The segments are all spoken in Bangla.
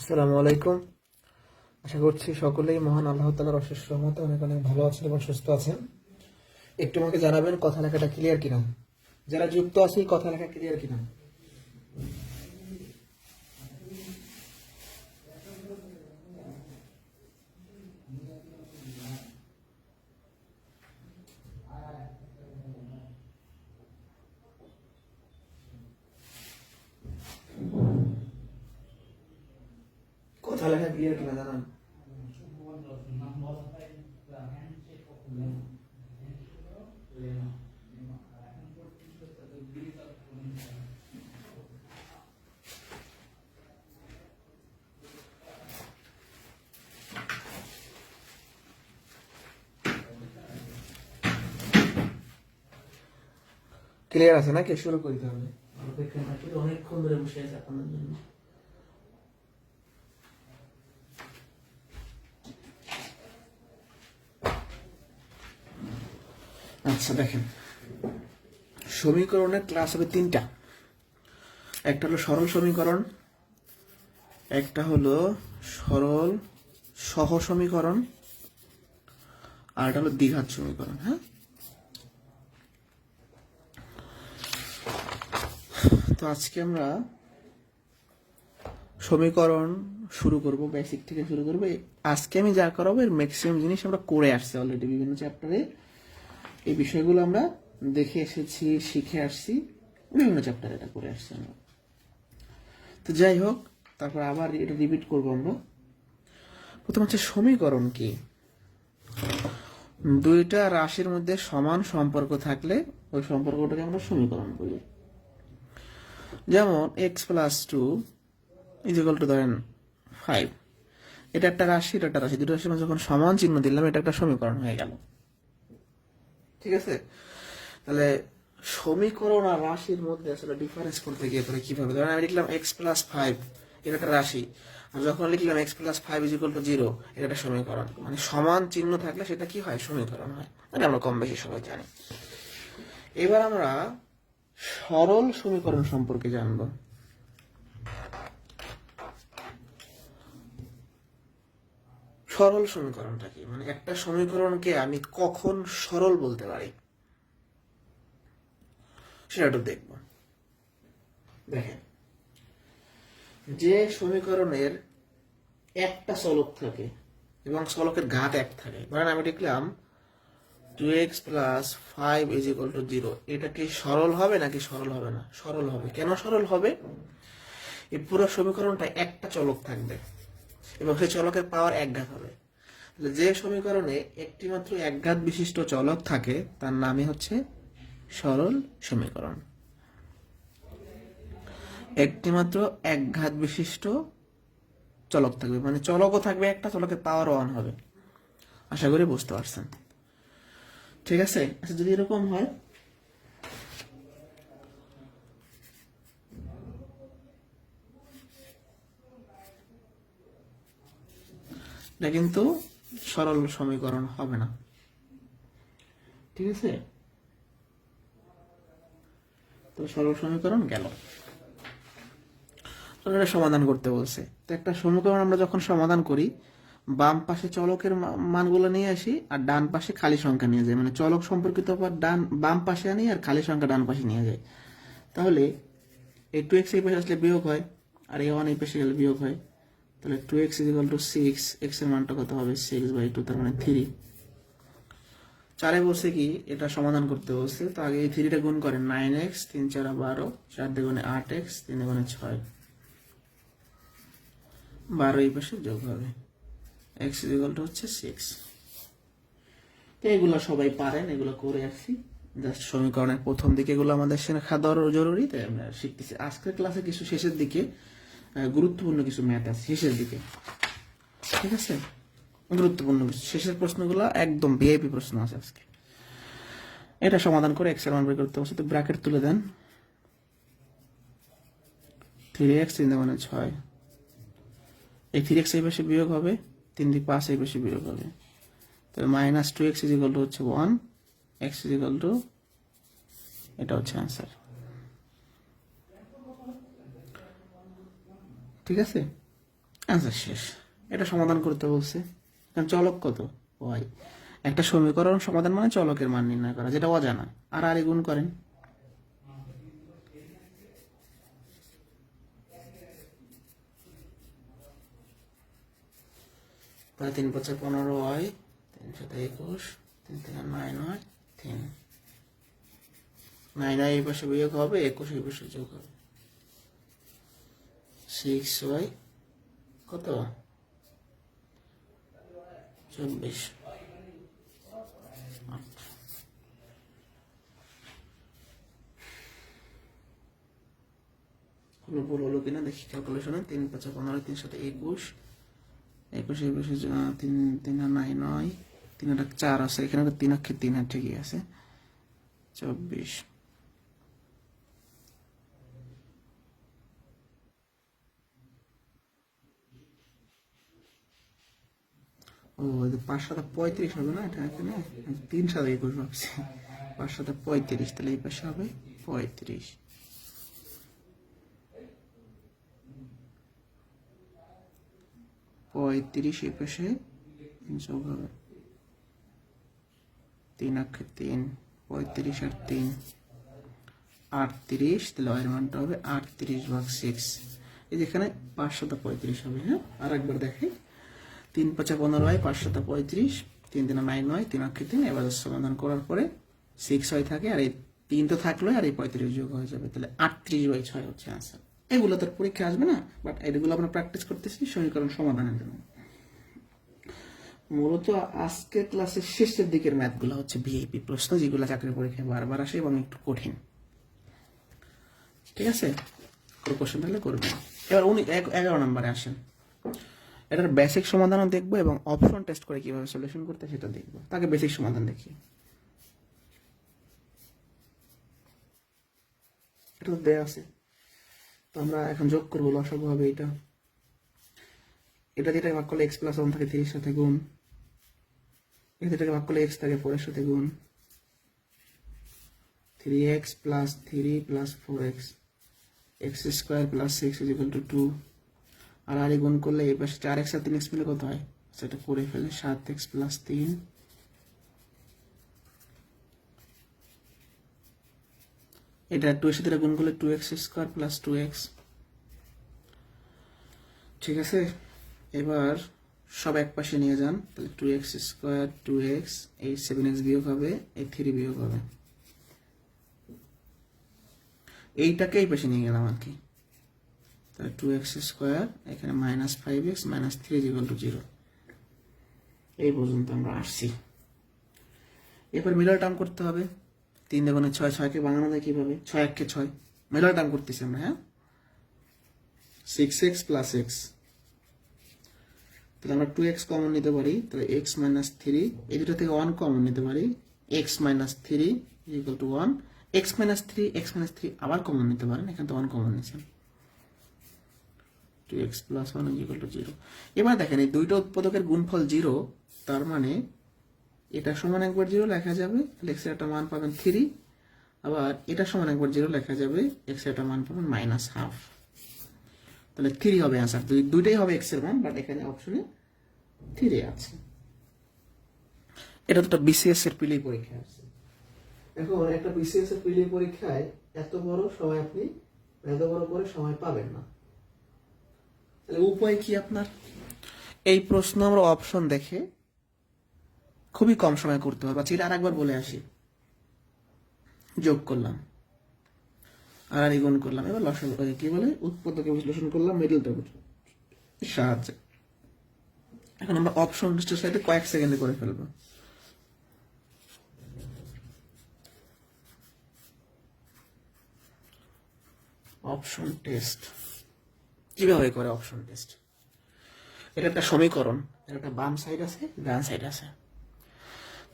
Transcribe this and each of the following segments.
আসসালামু আলাইকুম। আশা করছি সকলেই মহান আল্লাহ তাআলার অশেষ রহমতে অনেক অনেক ভালো আছেন এবং সুস্থ আছেন। একটু আমাকে জানাবেন কথা লেখাটা ক্লিয়ার কিনা, যারা যুক্ত আছে কথা লেখা ক্লিয়ার কিনা। কথা লেখা ক্লিয়ার কিনা জানান। ক্লিয়ার আছে নাকি? শুরু করতে হবে। অপেক্ষায় থাকি, অনেকক্ষণ ধরে বসে আছে আপনাদের জন্য। আচ্ছা দেখেন, সমীকরণের ক্লাস হবে তিনটা। একটা হলো সরল সমীকরণ, একটা হলো সরল সহ সমীকরণ, আর একটা হলো দ্বিঘাত সমীকরণ। হ্যাঁ, তো আজকে আমরা সমীকরণ শুরু করব, বেসিক থেকে শুরু করব। আজকে আমি যা করাবো এর ম্যাক্সিমাম জিনিস আমরা করে আসছি অলরেডি বিভিন্ন চ্যাপ্টারে। এই বিষয়গুলো আমরা দেখে এসেছি, শিখে আসছি, বিভিন্ন চ্যাপ্টারে এটা করে আসছি আমরা। তো যাই হোক, তারপর আবার এটা রিপিট করবো আমরা। প্রথম হচ্ছে সমীকরণ কি? দুইটা রাশির মধ্যে সমান সম্পর্ক থাকলে ওই সম্পর্কটাকে আমরা সমীকরণ বলি। যেমন x+2 = ধরেন 5, এটা একটা রাশি, এটা একটা রাশি, দুটো রাশির মধ্যে যখন সমান চিহ্ন দিলাম এটা একটা সমীকরণ হয়ে গেল। ঠিক আছে? তাহলে সমীকরণ আর রাশির মধ্যে আসলে ডিফারেন্স করতে গিয়ে পরে কিভাবে, ধরেন আমি লিখলাম x+5, এটা একটা রাশি, আর যখন লিখলাম x+5 = 0, এটা একটা সমীকরণ। মানে সমান চিহ্ন থাকলে সেটা কি হয়? সমীকরণ হয়। মানে আমরা কম বেশি সবাই জানি। এবার আমরা সরল সমীকরণ সম্পর্কে জানবো। সরল সমীকরণটা কি? মানে একটা সমীকরণকে আমি কখন সরল বলতে পারি সেটা একটু দেখব। দেখেন, যে সমীকরণের একটা চলক থাকে এবং চলকের ঘাত 1 থাকে, ধরেন আমি লিখলাম 2x+5 = 0, এটা কি সরল হবে নাকি সরল হবে না? সরল হবে। কেন সরল হবে? এই পুরো সমীকরণটা একটা চলক থাকবে এবং সেই চলকের পাওয়ার 1 ঘাত হবে। যে সমীকরণে একটি মাত্র এক ঘাত বিশিষ্ট চলক থাকে তার নামই হচ্ছে সরল সমীকরণ। একটি মাত্র এক ঘাত বিশিষ্ট চলক থাকবে, মানে চলকও থাকবে একটা, চলকের পাওয়ার 1 হবে। আশা করি বুঝতে পারছেন। ঠিক আছে? আচ্ছা, যদি এরকম হয়, এটা কিন্তু সরল সমীকরণ হবে না। ঠিক আছে? তো সরল সমীকরণ গেল। এটা সমাধান করতে বলছে। তো একটা সমীকরণ আমরা যখন সমাধান করি, বাম পাশে চলকের মানগুলো নিয়ে আসি আর ডান পাশে খালি সংখ্যা নিয়ে যাই। মানে চলক সম্পর্কিত পদ বাম পাশে আনি আর খালি সংখ্যা ডান পাশে নিয়ে যাই। তাহলে এই 2x এই পাশে আসলে বিয়োগ হয়, আর এই 1 এই পাশে গেলে বিয়োগ হয়। তাহলে 2x = 6, x এর মানটা কত হবে? 6/2, তার মানে 3। 4-এ বলছে কি এটা সমাধান করতে বলছে, তো আগে এই 3টা গুণ করেন। 9x 3 4 12, 4 2 8x 3 2 6, 12 এই পাশে যোগ হবে, x হচ্ছে 6। তো এগুলো সবাই পারেন, এগুলো করে আসছি। জাস্ট সমীকরণের প্রথম দিকে এগুলো আমাদের শেখা জরুরি, তাই আমরা শিখতেছি। আজকের ক্লাসে কিছু শেষের দিকে গুরুত্বপূর্ণ কিছু ম্যাথ আছে শেষের দিকে। ঠিক আছে? গুরুত্বপূর্ণ কিছু শেষের প্রশ্নগুলো একদম ভিআইপি প্রশ্ন আছে আজকে। এটা সমাধান করে এক্স এর মান বের করতে বলছে। তো ব্র্যাকেট তুলে দেন। 3x 3 2 6, এই 3x এই পাশে বিয়োগ হবে, 3 দিয়ে 5 এই পাশে বিয়োগ হবে। তাহলে -2x হচ্ছে 1, x এটা হচ্ছে অ্যান্সার। ঠিক আছে? অ্যান্সার শেষ। এটা সমাধান করতে বলছে, কারণ চলক কত ওয়াই। একটা সমীকরণ সমাধান মানে চলকের মান নির্ণয় করা, যেটা অজানা। আর আর গুণ করেন, তাহলে 3 5 15 ওয়াই, 3 7 21, 3 3 9 9, 3 9 এই পাশে বিয়োগ হবে, 21 এই পাশে যোগ হবে, 6 ওয়াই কত 24। কোনো ভুল হলো কিনা দেখি ক্যালকুলেশনে। 3 5 15, 3 7 21, 21 এই পাশে 3 3 9 9, 3 4 আছে, এখানে 3 অক্ষে 3 ঠিকই আছে, 24। ও 5 7 35 হবে না, এটা এখানে 3 7 21 ভাবছি। 5 7 35, তাহলে এই পাশে হবে 35। এই পাশে যোগ হবে 3 অক্ষে 3, 35 আর 3 38, তাহলে ওয়াই এর মানটা হবে 38/6। এই যেখানে 5 7 35 হবে। হ্যাঁ, আর একবার দেখি, 3 5 15 হয়, 5 7 35, 3 3 9 9, 3 অক্ষে 3। এবার সমাধান করার পরে 6 হয় থাকে, আর এই 3 তো থাকলো, আর এই 35 যোগ হয়ে যাবে, তাহলে 38/6 হচ্ছে আনসার। এগুলো তোর পরীক্ষা আসবে না, বাট এগুলো আমরা প্র্যাকটিস করতেছি সমীকরণ সমাধানের জন্য। মূলত আজকের ক্লাসের শেষের দিকের ম্যাথগুলো হচ্ছে ভিআইপি প্রশ্ন, যেগুলো চাকরির পরীক্ষায় বারবার আসে এবং একটু কঠিন। ঠিক আছে, কোনো কোশ্চেন থাকলে করবেন। এবার 11 নম্বরে আসেন। এটার বেসিক সমাধানও দেখবো এবং অপশন টেস্ট করে কিভাবে সলিউশন করতে সেটা দেখবো। তাকে বেসিক সমাধান দেখি। এটা তো দেয়া আছে, তো আমরা এখন যোগ করবো, লসাগু হবে এটা। এটা যেটাকে ভাগ করলে x+1 থাকে 3 সাথে গুণ, এটাকে ভাগ করলে x থাকে 4 এর সাথে গুণ, 3x + 3 + 4x, x² + 6 = 2। আর আর গুণ করলে এই পাশে 4x আর 3x মিলে কত হয় সেটা করে ফেলে, 7x + 3। এটা 2 এর সাথে গুণ করলে 2x² + 2x। ঠিক আছে, এবার সব এক পাশে নিয়ে যান, তাহলে 2x², 2x, এই 7x বিয়োগ হবে, এই 3 বিয়োগ হবে। এইটাকে এই পাশে নিয়ে গেলাম আর কি, তাহলে 2x², এখানে -5x - 3 = 0। এই পর্যন্ত আমরা আসছি। এরপর মিডল টার্ম করতে হবে। 3 × 6, 6কে ভাঙানো যায় কিভাবে? 6 1 কে 6, মিডল টার্ম করতেছি আমরা। হ্যাঁ, 6x + x, তাহলে আমরা 2x কমন নিতে পারি, তাহলে x - 3, এই দুটো থেকে 1 কমন নিতে পারি, x - 3 = 1, x - 3, x - 3 আবার কমন নিতে পারেন, এখানে তো 1 কমন নিয়েছেন, 2x + 1 = 0। এবার দেখেন এই দুইটা উৎপাদকের গুণফল 0, তার মানে এটা সমান একবার 0 লেখা যাবে, তাহলে x এর একটা মান পাবেন 3, আবার এটা সমান একবার 0 লেখা যাবে, x এর একটা মান পাবেন -1/2। তাহলে 3 হবে आंसर, দুইটাই হবে x এর মান, বাট এখানে অপশনে 3 আছে। এটা তো একটা বিসিএস এর প্রিলি পরীক্ষা আছে। এখন একটা বিসিএস এর প্রিলি পরীক্ষায় এত বড় সময় আপনি এত বড় করে সময় পাবেন না, তাহলে উপায় কি আপনার? এই প্রশ্ন আমরা অপশন দেখে খুবই কম সময় করতে হবে। আচ্ছা, এটা আরেকবার বলে আসি। যোগ করলাম, আর গুণ করলাম, এবার লসাগু কি বলে উৎপাদকে বিশ্লেষণ করলাম মিডল টার্মের সাহায্যে। এখন আমরা অপশন লিস্টের সাথে কয়েক সেকেন্ডে করে ফেলবো। অপশন টেস্ট কিভাবে করে? অপশন টেস্ট, এটা একটা সমীকরণ, এর একটা বাম সাইড আছে, ডান সাইড আছে।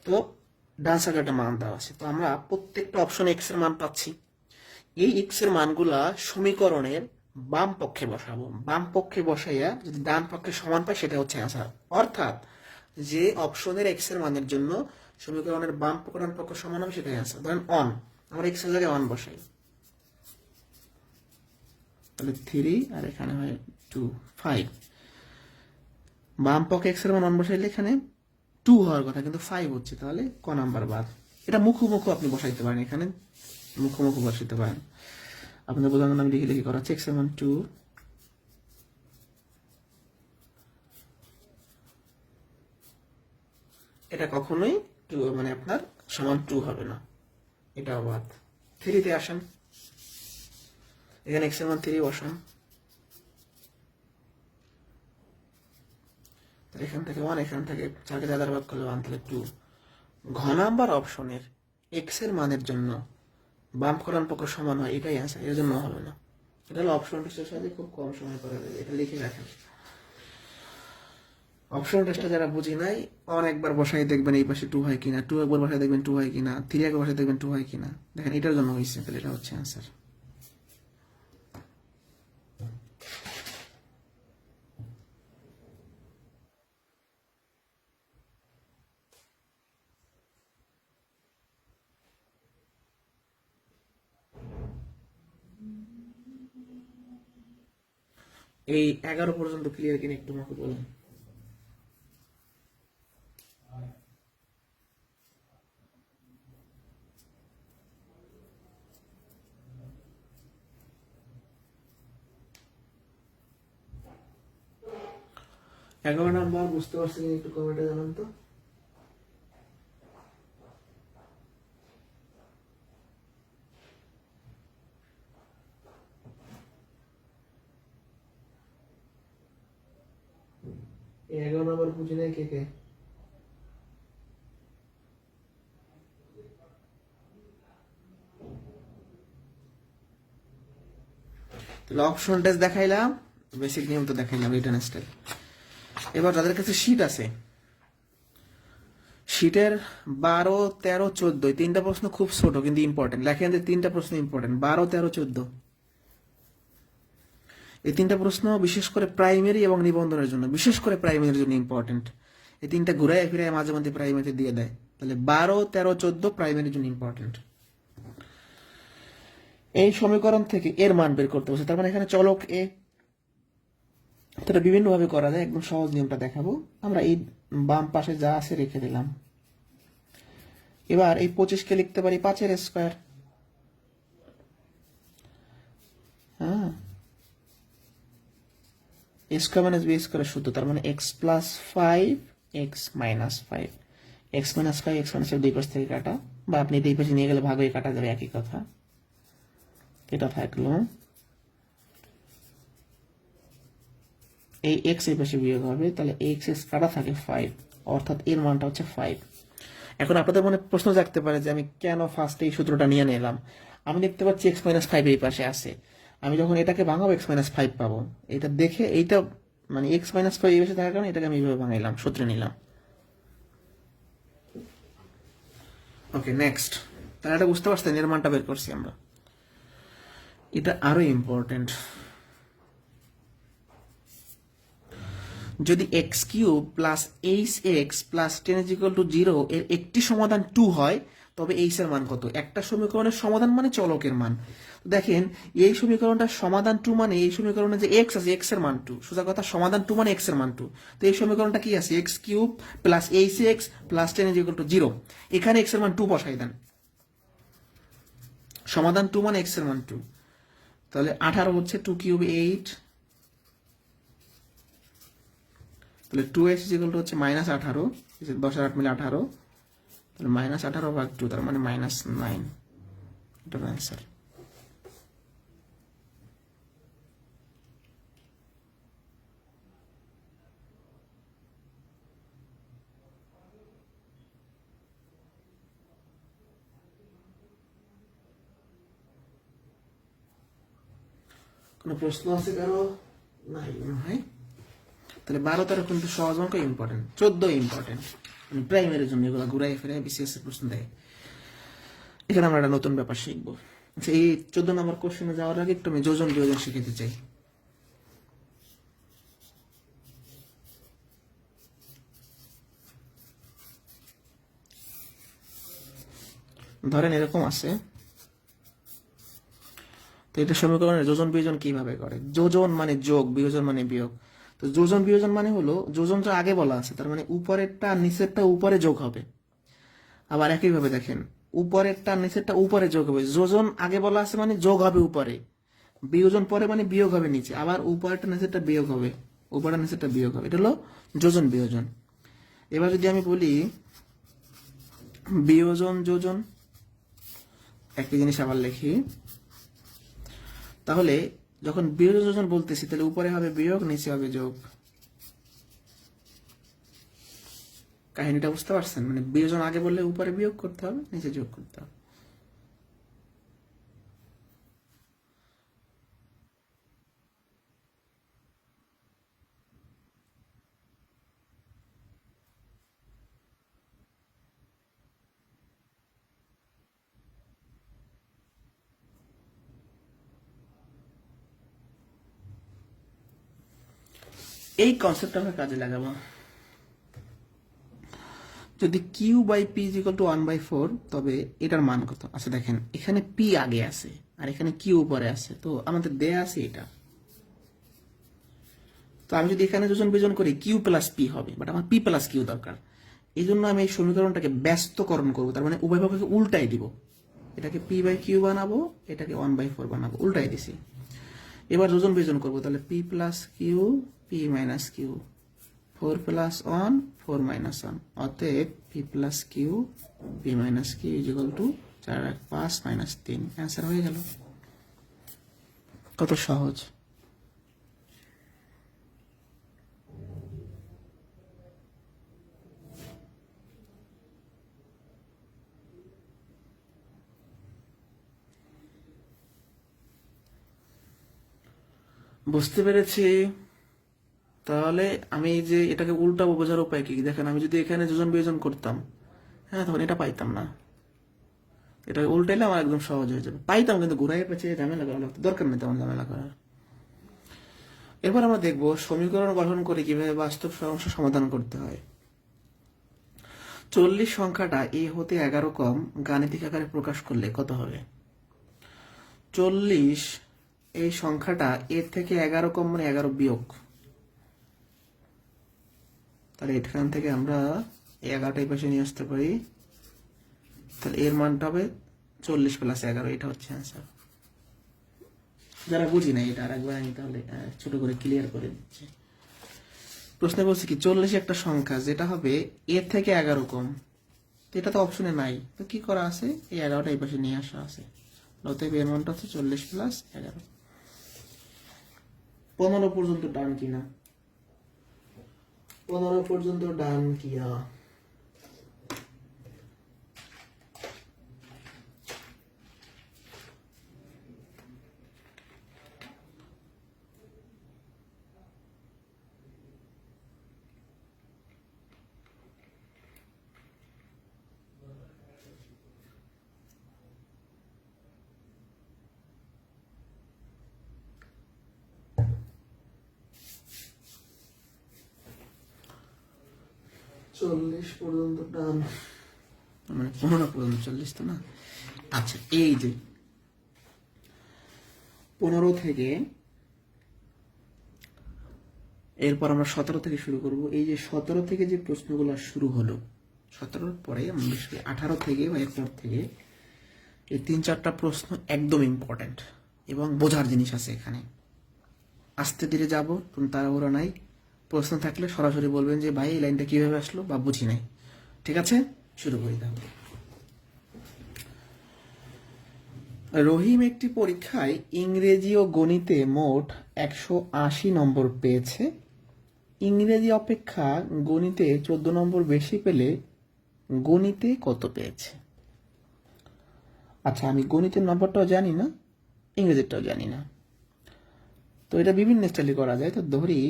তো ডান সাইডে একটা মান দেওয়া আছে, তো আমরা প্রত্যেকটা অপশনে এক্স এর মান পাচ্ছি। এই এক্স এর মানগুলা সমীকরণের বাম পক্ষে বসাবো, বাম পক্ষে বসাইয়া যদি ডান পক্ষে সমান পাই সেটা হচ্ছে আনসার। অর্থাৎ যে অপশনের এক্স এর মানের জন্য সমীকরণের বাম পক্ষ ডান পক্ষ সমান হবে সেটাই আনসার। ধরেন অন, আমরা এক্স এর জায়গায় অন বসাই, তাহলে 3 আর এখানে হয় 2 5, বাম পক্ষে এক্স এর মান 1 বসাইলে এখানে 2 হওয়ার কথা, কিন্তু 5 হচ্ছে, তাহলে ক নাম্বার বাদ। এটা মুখোমুখি আপনি বসাইতে পারেন, এখানে মুখোমুখি বসাইতে পারেন। আপনাদের বোঝানোর আমি লিখে লিখে করাচ্ছি। এক্স এর মান 2, এটা কখনোই 2 মানে আপনার সমান 2 হবে না, এটা বাদ। 3 তে আসেন, এখানে এক্স এর মান 3 বসান, এখান থেকে 1, এখান থেকে 4 কে দ্বারা ভাগ করলে 1, তাহলে 2। ঘ নাম্বার অপশনের এক্স এর মানের জন্য বাম কল্যাণ পক্ষ সমান হয়, এটাই আছে, এর জন্য হবে না। এটা হলো অপশন টেস্টের সাথে খুব কম সময় করা যাবে, এটা লিখে রাখেন। অপশন টেস্টটা যারা বুঝি নাই, অনেকবার বসাই দেখবেন এই পাশে 2 হয় কিনা, 2 একবার বসাই দেখবেন 2 হয় কিনা, 3 একবার বসাই দেখবেন 2 হয় কিনা। দেখেন এটার জন্য হয়েছে, তাহলে এটা হচ্ছে অ্যান্সার। এই 11 পর্যন্ত ক্লিয়ার কিনা একটু আমাকে বলুন। এগারো নাম্বার বুঝতে পারছেন একটু কমেন্টে জানান তো। এই 11 নাম্বার বুঝি নাই কে কে? তাহলে অপশন টেস্ট দেখাইলাম, বেসিক নিয়ম তো দেখাইলাম, রিটার্ন স্টাইল। এবার যাদের কাছে শীট আছে, শীটের 12, 13, 14 তিনটা প্রশ্ন খুব ছোট কিন্তু ইম্পর্টেন্ট। লেখেন যে 3টা প্রশ্ন ইম্পর্টেন্ট, 12, 13, 14। এই 3টা প্রশ্ন বিশেষ করে প্রাইমারি এবং নিবন্ধনের জন্য, বিশেষ করে প্রাইমারির জন্য ইম্পর্টেন্ট। এই 3টা ঘুরায় ফিরায় মাঝে মধ্যে প্রাইমারি দিয়ে দেয়, তাহলে 12, 13, 14 প্রাইমারির জন্য ইম্পর্টেন্ট। এই সমীকরণ থেকে এর মান বের করতে বলছে, তার মানে এখানে চলক এ, এটা বিভিন্ন ভাবে করা যায়, একদম সহজ নিয়মটা দেখাবো। আমরা এই বাম পাশে যা আছে রেখে দিলাম। এবার এই 25 কে লিখতে পারি 5 এর স্কয়ার। হ্যাঁ, এ স্কয়ার মাইনাস বি স্কয়ারের সূত্র, তার মানে x plus 5 x minus 5, x minus 5 x minus 5 দুই পাশ থেকে কাটা, বা আপনি এই পাশে নিয়ে গেলে ভাগ হয়ে কাটা যাবে, একই কথা। এটা থাকলো, এই x এই পাশে বিয়োগ হবে, তাহলে x কাটা থাকে 5, অর্থাৎ এর মানটা হচ্ছে 5। এখন আপনাদের মনে প্রশ্ন জাগতে পারে যে আমি কেন ফার্স্টে এই সূত্রটা নিয়ে নিলাম। আমি দেখতে পাচ্ছি x মাইনাস 5 এই পাশে আছে, আমি যখন এটাকে ভাঙাবো x মাইনাস 5 পাবো। এটা দেখে এইটা মানে x মাইনাস 5 এই পাশে থাকার কারণে এটাকে আমি এইভাবে ভাঙাইলাম, সূত্রে নিলাম। ওকে, নেক্সট। তাহলে এটা বুঝতে পারছেন, এর মানটা বের করছি আমরা। এটা আরো ইম্পর্টেন্ট। যদি x cube plus H x plus 10 = 0 এর একটি সমাধান 2 হয়, তবে এইচ এর মান কত? একটা সমীকরণের সমাধান মানে চলকের মান। দেখেন এই সমীকরণটার সমাধান 2 মানে এই সমীকরণে যে এক্স আছে এক্স এর মান 2, সোজা কথা সমাধান 2 মানে এক্স এর মান 2। তো এই সমীকরণটা কি আছে? X cube plus H x plus 10 = 0, এখানে এক্স এর মান 2 বসাই দেন। সমাধান 2 মানে এক্স এর মান 2, তাহলে 18 হচ্ছে 2 কিউব 8, তাহলে 2x হচ্ছে -18, 10 আর 8 মিলে 18, তাহলে -18/2, তার মানে -9। এটার অ্যান্সার। কোনো প্রশ্ন আছে কারো? নাই মনে হয়। তাহলে 12, 13 কিন্তু সহজ অঙ্ক ইম্পর্টেন্ট, 14 ইম্পর্টেন্ট, প্রাইমারির জন্য এগুলো ঘুরাই ফিরাই বিসিএস এর প্রশ্ন দেয়। এখানে আমরা একটা নতুন ব্যাপার শিখবো। আচ্ছা, এই 14 নম্বর কোশ্চেনে যাওয়ার আগে একটু আমি যোজন বিয়োজন শিখাতে চাই। ধরেন এরকম আছে, তো এটা সমীকরণের যোজন বিয়োজন কিভাবে করে? যোজন মানে যোগ, বিয়োজন মানে বিয়োগ। তো যোজন বিয়োজন মানে হলো যোজন যা আগে বলা আছে, তার মানে উপরেরটা আর নিচেরটা উপরে যোগ হবে। আবার একইভাবে দেখেন, উপরেরটা আর নিচেরটা উপরে যোগ হবে। যোজন আগে বলা আছে মানে যোগ হবে উপরে, বিয়োজন পরে মানে বিয়োগ হবে নিচে, আবার উপরেরটা নিচেরটা বিয়োগ হবে, উপরের নিচেরটা বিয়োগ হবে। এটা হলো যোজন বিয়োজন। এবার যদি আমি বলি বিয়োজন যোজন, একই জিনিস আবার লিখি, তাহলে যখন বিয়োজন যোজন বলতেছি তাহলে উপরে হবে বিয়োগ, নিচে হবে যোগ। কাহিনীটা বুঝতে পারছেন? মানে বিয়োজন আগে বললে উপরে বিয়োগ করতে হবে, নিচে যোগ করতে হবে। এই কনসেপ্ট আমরা কাজে লাগাবো। যদি Q by P is equal to 1/4, তবে এটার মান কত? আচ্ছা দেখেন, এখানে পি আগে আছে আর এখানে কিউ উপরে আছে, তো আমাদের দেয়া আছে এটা। তো আমি যদি এখানে যোজন বিয়োজন করি কিউ প্লাস পি হবে, বাট আমার পি প্লাস কিউ দরকার। এই জন্য আমি এই সমীকরণটাকে ব্যস্তকরণ করবো, তার মানে উভয় পক্ষকে উল্টাই দিব। এটাকে পি বাই কিউ বানাবো, এটাকে 1/4 বানাবো, উল্টাই দিছি। এবার যোজন বিয়োজন করবো, তাহলে P plus Q, P minus Q, 4 plus 1, 4 minus 1, অতএব P plus Q, P minus Q is equal to 4 আর 5 মাইনাস 3। অ্যান্সার হয়ে গেল। কত সহজ! বুঝতে পেরেছি। তাহলে আমি যে এটাকে উল্টাবো বোঝার উপায় কি? দেখেন, আমি যদি এখানে যোজন বিয়োজন করতাম, হ্যাঁ, তখন এটা পাইতাম না। এটাকে উল্টাইলে আমার একদম সহজ হয়ে যাবে, পাইতাম, কিন্তু ঘুরাই পেঁচিয়ে ঝামেলা করা লাগতো, দরকার নেই তেমন ঝামেলা করার। এরপর আমরা দেখব সমীকরণ গঠন করে কিভাবে বাস্তব সমস্যা সমাধান করতে হয়। 40 সংখ্যাটা এ হতে 11 কম গাণিতিক আকারে প্রকাশ করলে কত হবে? 40 এই সংখ্যাটা এর থেকে 11 কম মানে 11 বিয়োগ। তাহলে এখান থেকে আমরা 11টা এই পাশে নিয়ে আসতে পারি, তাহলে এর মানটা হবে 40 প্লাস 11। এটা হচ্ছে অ্যান্সার। যারা বুঝি না এটা আরেকবার আমি তাহলে ছোট করে ক্লিয়ার করে দিচ্ছি। প্রশ্নে বলছি কি 40 একটা সংখ্যা যেটা হবে এর থেকে 11 কম, এটা তো অপশনে নাই, তো কি করা আছে? এই 11টা এই পাশে নিয়ে আসা আছে, অতএব এর মানটা হচ্ছে 40 প্লাস 11। 15 পর্যন্ত ডান কিনা? 15 পর্যন্ত ডান কিনা? চল্লিশ পর্যন্ত ডান, মানে 15 পর্যন্ত, 40 তো না। আচ্ছা, এই যে 15 থেকে এরপর আমরা 17 থেকে শুরু করব। এই যে 17 থেকে যে প্রশ্নগুলো শুরু হলো, 17 পরে 18 থেকে বা এরপর থেকে এই 3-4টা প্রশ্ন একদম ইম্পর্টেন্ট এবং বোঝার জিনিস আছে এখানে। আস্তে ধীরে যাবো, কোনো তাড়াহুড়ো নাই। প্রশ্ন থাকলে সরাসরি বলবেন যে ভাই এই লাইনটা কিভাবে আসলো বা বুঝি নাই। ঠিক আছে, শুরু করি তাহলে। রহিম একটি পরীক্ষায় ইংরেজি ও গণিতে মোট 180 নম্বর পেয়েছে। ইংরেজি অপেক্ষা গণিতে 14 নম্বর বেশি পেলে গণিতে কত পেয়েছে? আচ্ছা, আমি গণিতের নম্বরটাও জানি না, ইংরেজিটাও জানি না, তো এটা বিভিন্ন স্টাইলে করা যায়। তো ধরি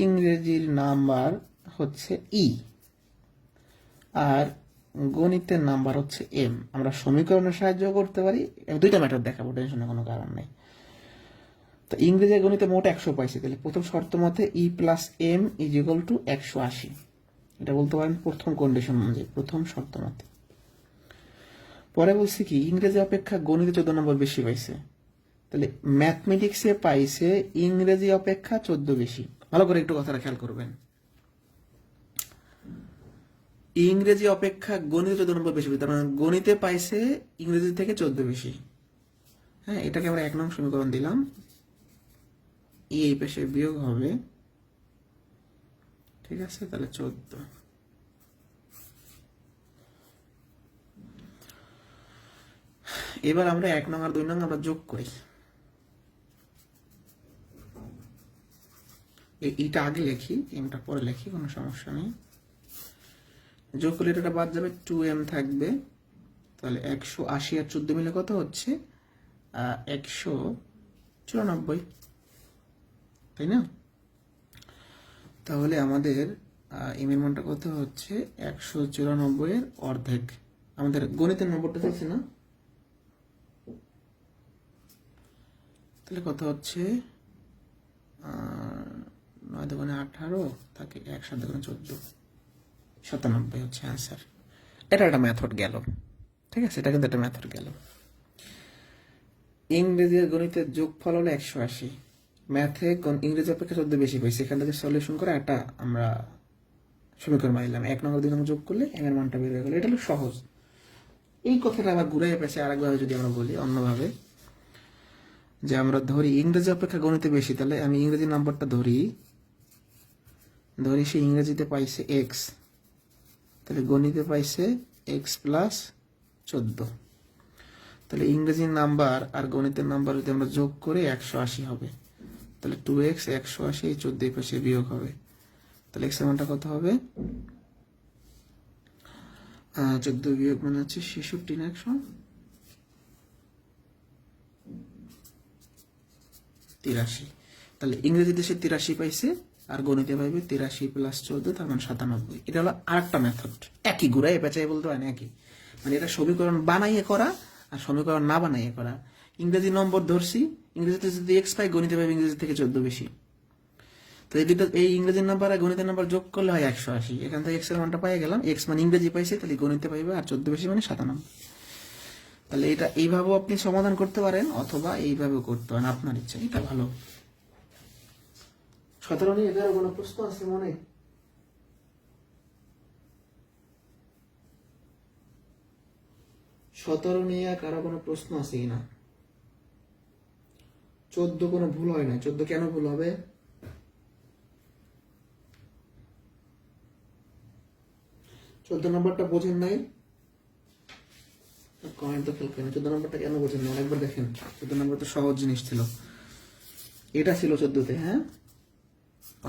ইংরেজির নাম্বার হচ্ছে ই আর গণিতের নাম্বার হচ্ছে এম। আমরা সমীকরণের সাহায্য করতে পারি, দুইটা ম্যাটার দেখাবো, টেনশনের কোনো কারণ নেই। তো ইংরেজি গণিতে মোট 100 পাইছে, তাহলে প্রথম শর্ত মতে E plus M is equal to 180। এটা বলতে পারেন প্রথম কন্ডিশন অনুযায়ী, প্রথম শর্ত মতে। পরে বলছি কি ইংরেজি অপেক্ষা গণিতে 14 নম্বর বেশি পাইছে, তাহলে ম্যাথমেটিক্সে পাইছে ইংরেজি অপেক্ষা 14 বেশি। ভালো করে একটু কথাটা খেয়াল করবেন, ইংরেজি অপেক্ষা গণিতে 14 নম্বর বেশি, তার মানে গণিতে পাইছে ইংরেজি থেকে 14 বেশি। হ্যাঁ, এটাকে আমরা 1 নং সমীকরণ দিলাম, এই পাশে বিয়োগ হবে, ঠিক আছে, তাহলে 14। এবার আমরা 1 নং আর 2 নং আমরা যোগ করি, এইটা আগে লিখি, এমটা পরে লিখি, কোনো সমস্যা নেই। যোগ করলে এটা বাদ যাবে, 2m থাকবে, তাহলে 180 আর 14 মিলে কত হচ্ছে 194, তাই না? তাহলে আমাদের এম এর মানটা কত হচ্ছে 194 এর অর্ধেক। আমাদের গণিতের নম্বরটা চাইছে না, তাহলে কত হচ্ছে 9 দুগুণে 18 থাকে 1 7 দুগুণে 14, 97 হচ্ছে অ্যান্সার। এটা একটা মেথড গেল, ঠিক আছে, এটা কিন্তু একটা মেথড গেল। ইংরেজি আর গণিতের যোগফল হলো 180, ম্যাথে ইংরেজি অপেক্ষা 14 বেশি পাইছে, এখান থেকে সলিউশন করে একটা আমরা সমীকরণ মারিলাম, 1 নম্বর 2 নম্বর যোগ করলে এম এর মানটা বের হয়ে গেল। এটা হলো সহজ। এই কথাটা আবার ঘুরে পেয়েছে আরেকভাবে যদি আমরা বলি অন্যভাবে, যে আমরা ধরি ইংরেজি অপেক্ষা গণিতে বেশি, তাহলে আমি ইংরেজি নাম্বারটা ধরি, সে ইংরেজিতে পাইছে এক্স, তাহলে গণিতে পাইছে এক্স প্লাস 14, তাহলে ইংরেজির নাম্বার আর গণিতের নাম্বার যদি আমরা যোগ করে 180 হবে, তাহলে 2x 180 এই 14 পাশে বিয়োগ হবে, তাহলে এক্স এর মানটা কত হবে 14 বিয়োগ মানে হচ্ছে 66 না 183। তাহলে ইংরেজিতে সে 83 পাইছে আর গণিতে পাইবে 83 প্লাস 14, তার মানে 97। এটা হলো আরেকটা মেথড, একই ঘুরাই পেঁচাই বলতে হয় না, একই, মানে এটা সমীকরণ বানাইয়ে করা আর সমীকরণ না বানাইয়ে করা। ইংরেজি নম্বর ধরছি, ইংরেজিতে যদি এক্স পাই গণিতে পাইবে ইংরেজি থেকে 14 বেশি, তো এই দুটো, এই ইংরেজির নাম্বার আর গণিতের নাম্বার যোগ করলে হয় 180, এখান থেকে এক্স এর মানটা পাই গেলাম, এক্স মানে ইংরেজি পাইছে, তাহলে গণিতে পাইবে আর 14 বেশি মানে 97। তাহলে এটা এইভাবেও আপনি সমাধান করতে পারেন অথবা এইভাবেও করতে পারেন, আপনার ইচ্ছা, এটা ভালো। 17 নিয়ে 11 কোনো প্রশ্ন আছে মনে? সতেরো নিয়ে কারো কোনো প্রশ্ন আছে কিনা? 14 কোনো ভুল হয় না, 14 কেন ভুল হবে? চোদ্দ নম্বরটা বোঝেন নাই, কমেন্ট তো খেয়াল করেন, 14 নম্বরটা কেন বোঝেন না একবার দেখেন। 14 নম্বর তো সহজ জিনিস ছিল, এটা ছিল 14তে, হ্যাঁ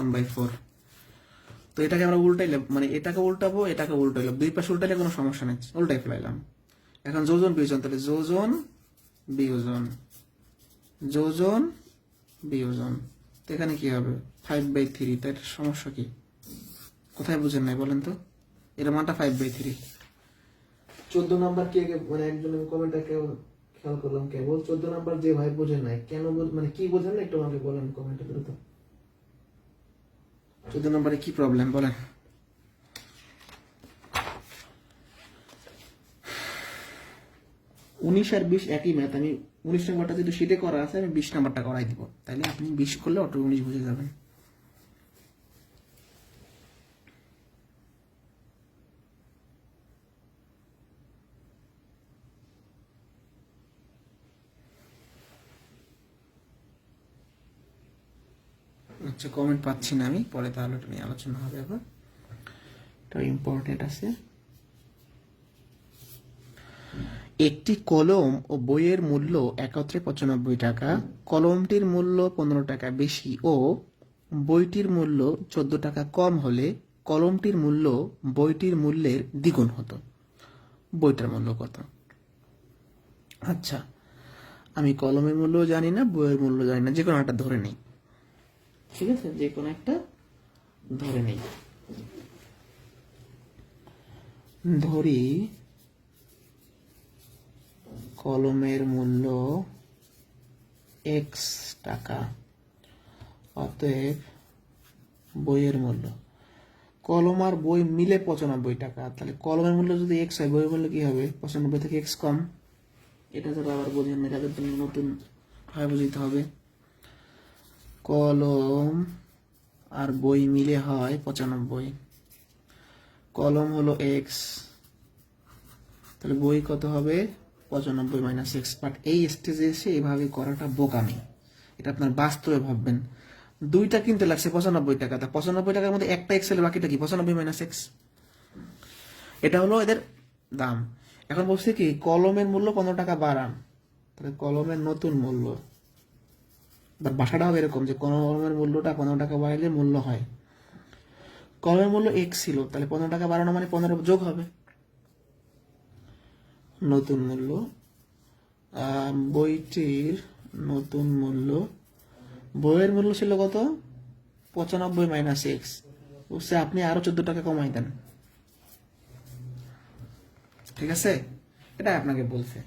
1/4। তো এটাকে আমরা উল্টাইলাম, মানে এটাকে উল্টাবো এটাকে উল্টাইলাম, দুই পাশে উল্টাইলে কোনো সমস্যা নেই, উল্টাই ফেলাইলাম। এখন যোজন বিয়োজন, তাহলে যোজন বিয়োজন, যোজন বিয়োজন, তো এখানে কি হবে 5/3, তাই সমস্যা কি? কোথায় বুঝেন নাই বলেন তো? এর মানটা 5/3। 14 নাম্বার কে মানে একজন কমেন্টে কেউ খেয়াল করলাম, কেবল 14 নাম্বার যে ভাই বোঝেন নাই, কেন মানে কি বোঝেন না একটু আমাকে বলেন কমেন্টে দ্রুত। 14 নম্বরে কি প্রবলেম বলেন? উনিশ আর 20 একই ম্যাথ, আমি 19 নাম্বারটা যদি শিটে করা আছে আমি 20 নাম্বারটা করাই দিব, তাইলে আপনি 20 করলে অটো 19 বুঝে যাবেন। আচ্ছা, কমেন্ট পাচ্ছি না আমি, পরে তাহলে এটা নিয়ে আলোচনা হবে আবার, এটা ইম্পর্টেন্ট আছে। একটি কলম ও বইয়ের মূল্য একত্রে 95 টাকা, কলমটির মূল্য 15 টাকা বেশি ও বইটির মূল্য 14 টাকা কম হলে কলমটির মূল্য বইটির মূল্যের দ্বিগুণ হতো, বইটার মূল্য কত? আচ্ছা, আমি কলমের মূল্য জানি না, বইয়ের মূল্য জানি না, যে কোনো একটা ধরে নেই, ঠিক আছে, যে কোনো একটা ধরে নেই। ধরি কলমের মূল্য x টাকা, অতএব বইয়ের মূল্য, কলম আর বই মিলে 95 টাকা, তাহলে কলমের মূল্য যদি x হয় বইয়ের মূল্য কি হবে 95 থেকে x কম। এটা যারা আবার বোঝেন না তাদের জন্য নতুন হয় বুঝতে হবে। কলম আর বই মিলে হয় 95। কলম হলো এক্স, তাহলে বই কত হবে 95 মাইনাস এক্স। বাট এই স্টেজে এসে এভাবে করাটা বোকামি, এটা আপনার বাস্তবে ভাববেন। দুইটা কিনতে লাগছে 95 টাকা, তা 95 টাকার মধ্যে একটা এক্স এর বাকিটা কি 95 মাইনাস এক্স, এটা হলো এদের দাম। এখন বলছে কি কলমের মূল্য 15 টাকা বাড়ান, তাহলে কলমের নতুন মূল্য, ভাষাটা হবে এরকম যে কলমের মূল্যটা 15 টাকা বাড়াইলে মূল্য হয়। কলমের মূল্য এক্স ছিল, তাহলে 15 টাকা বাড়ানো মানে 15 যোগ হবে নতুন মূল্য। বইটির নতুন মূল্য, বইয়ের মূল্য ছিল কত 95 মাইনাস এক্স, বুঝছে আপনি আরো 14 টাকা কমাই দেন, ঠিক আছে, এটা আপনাকে বলছে।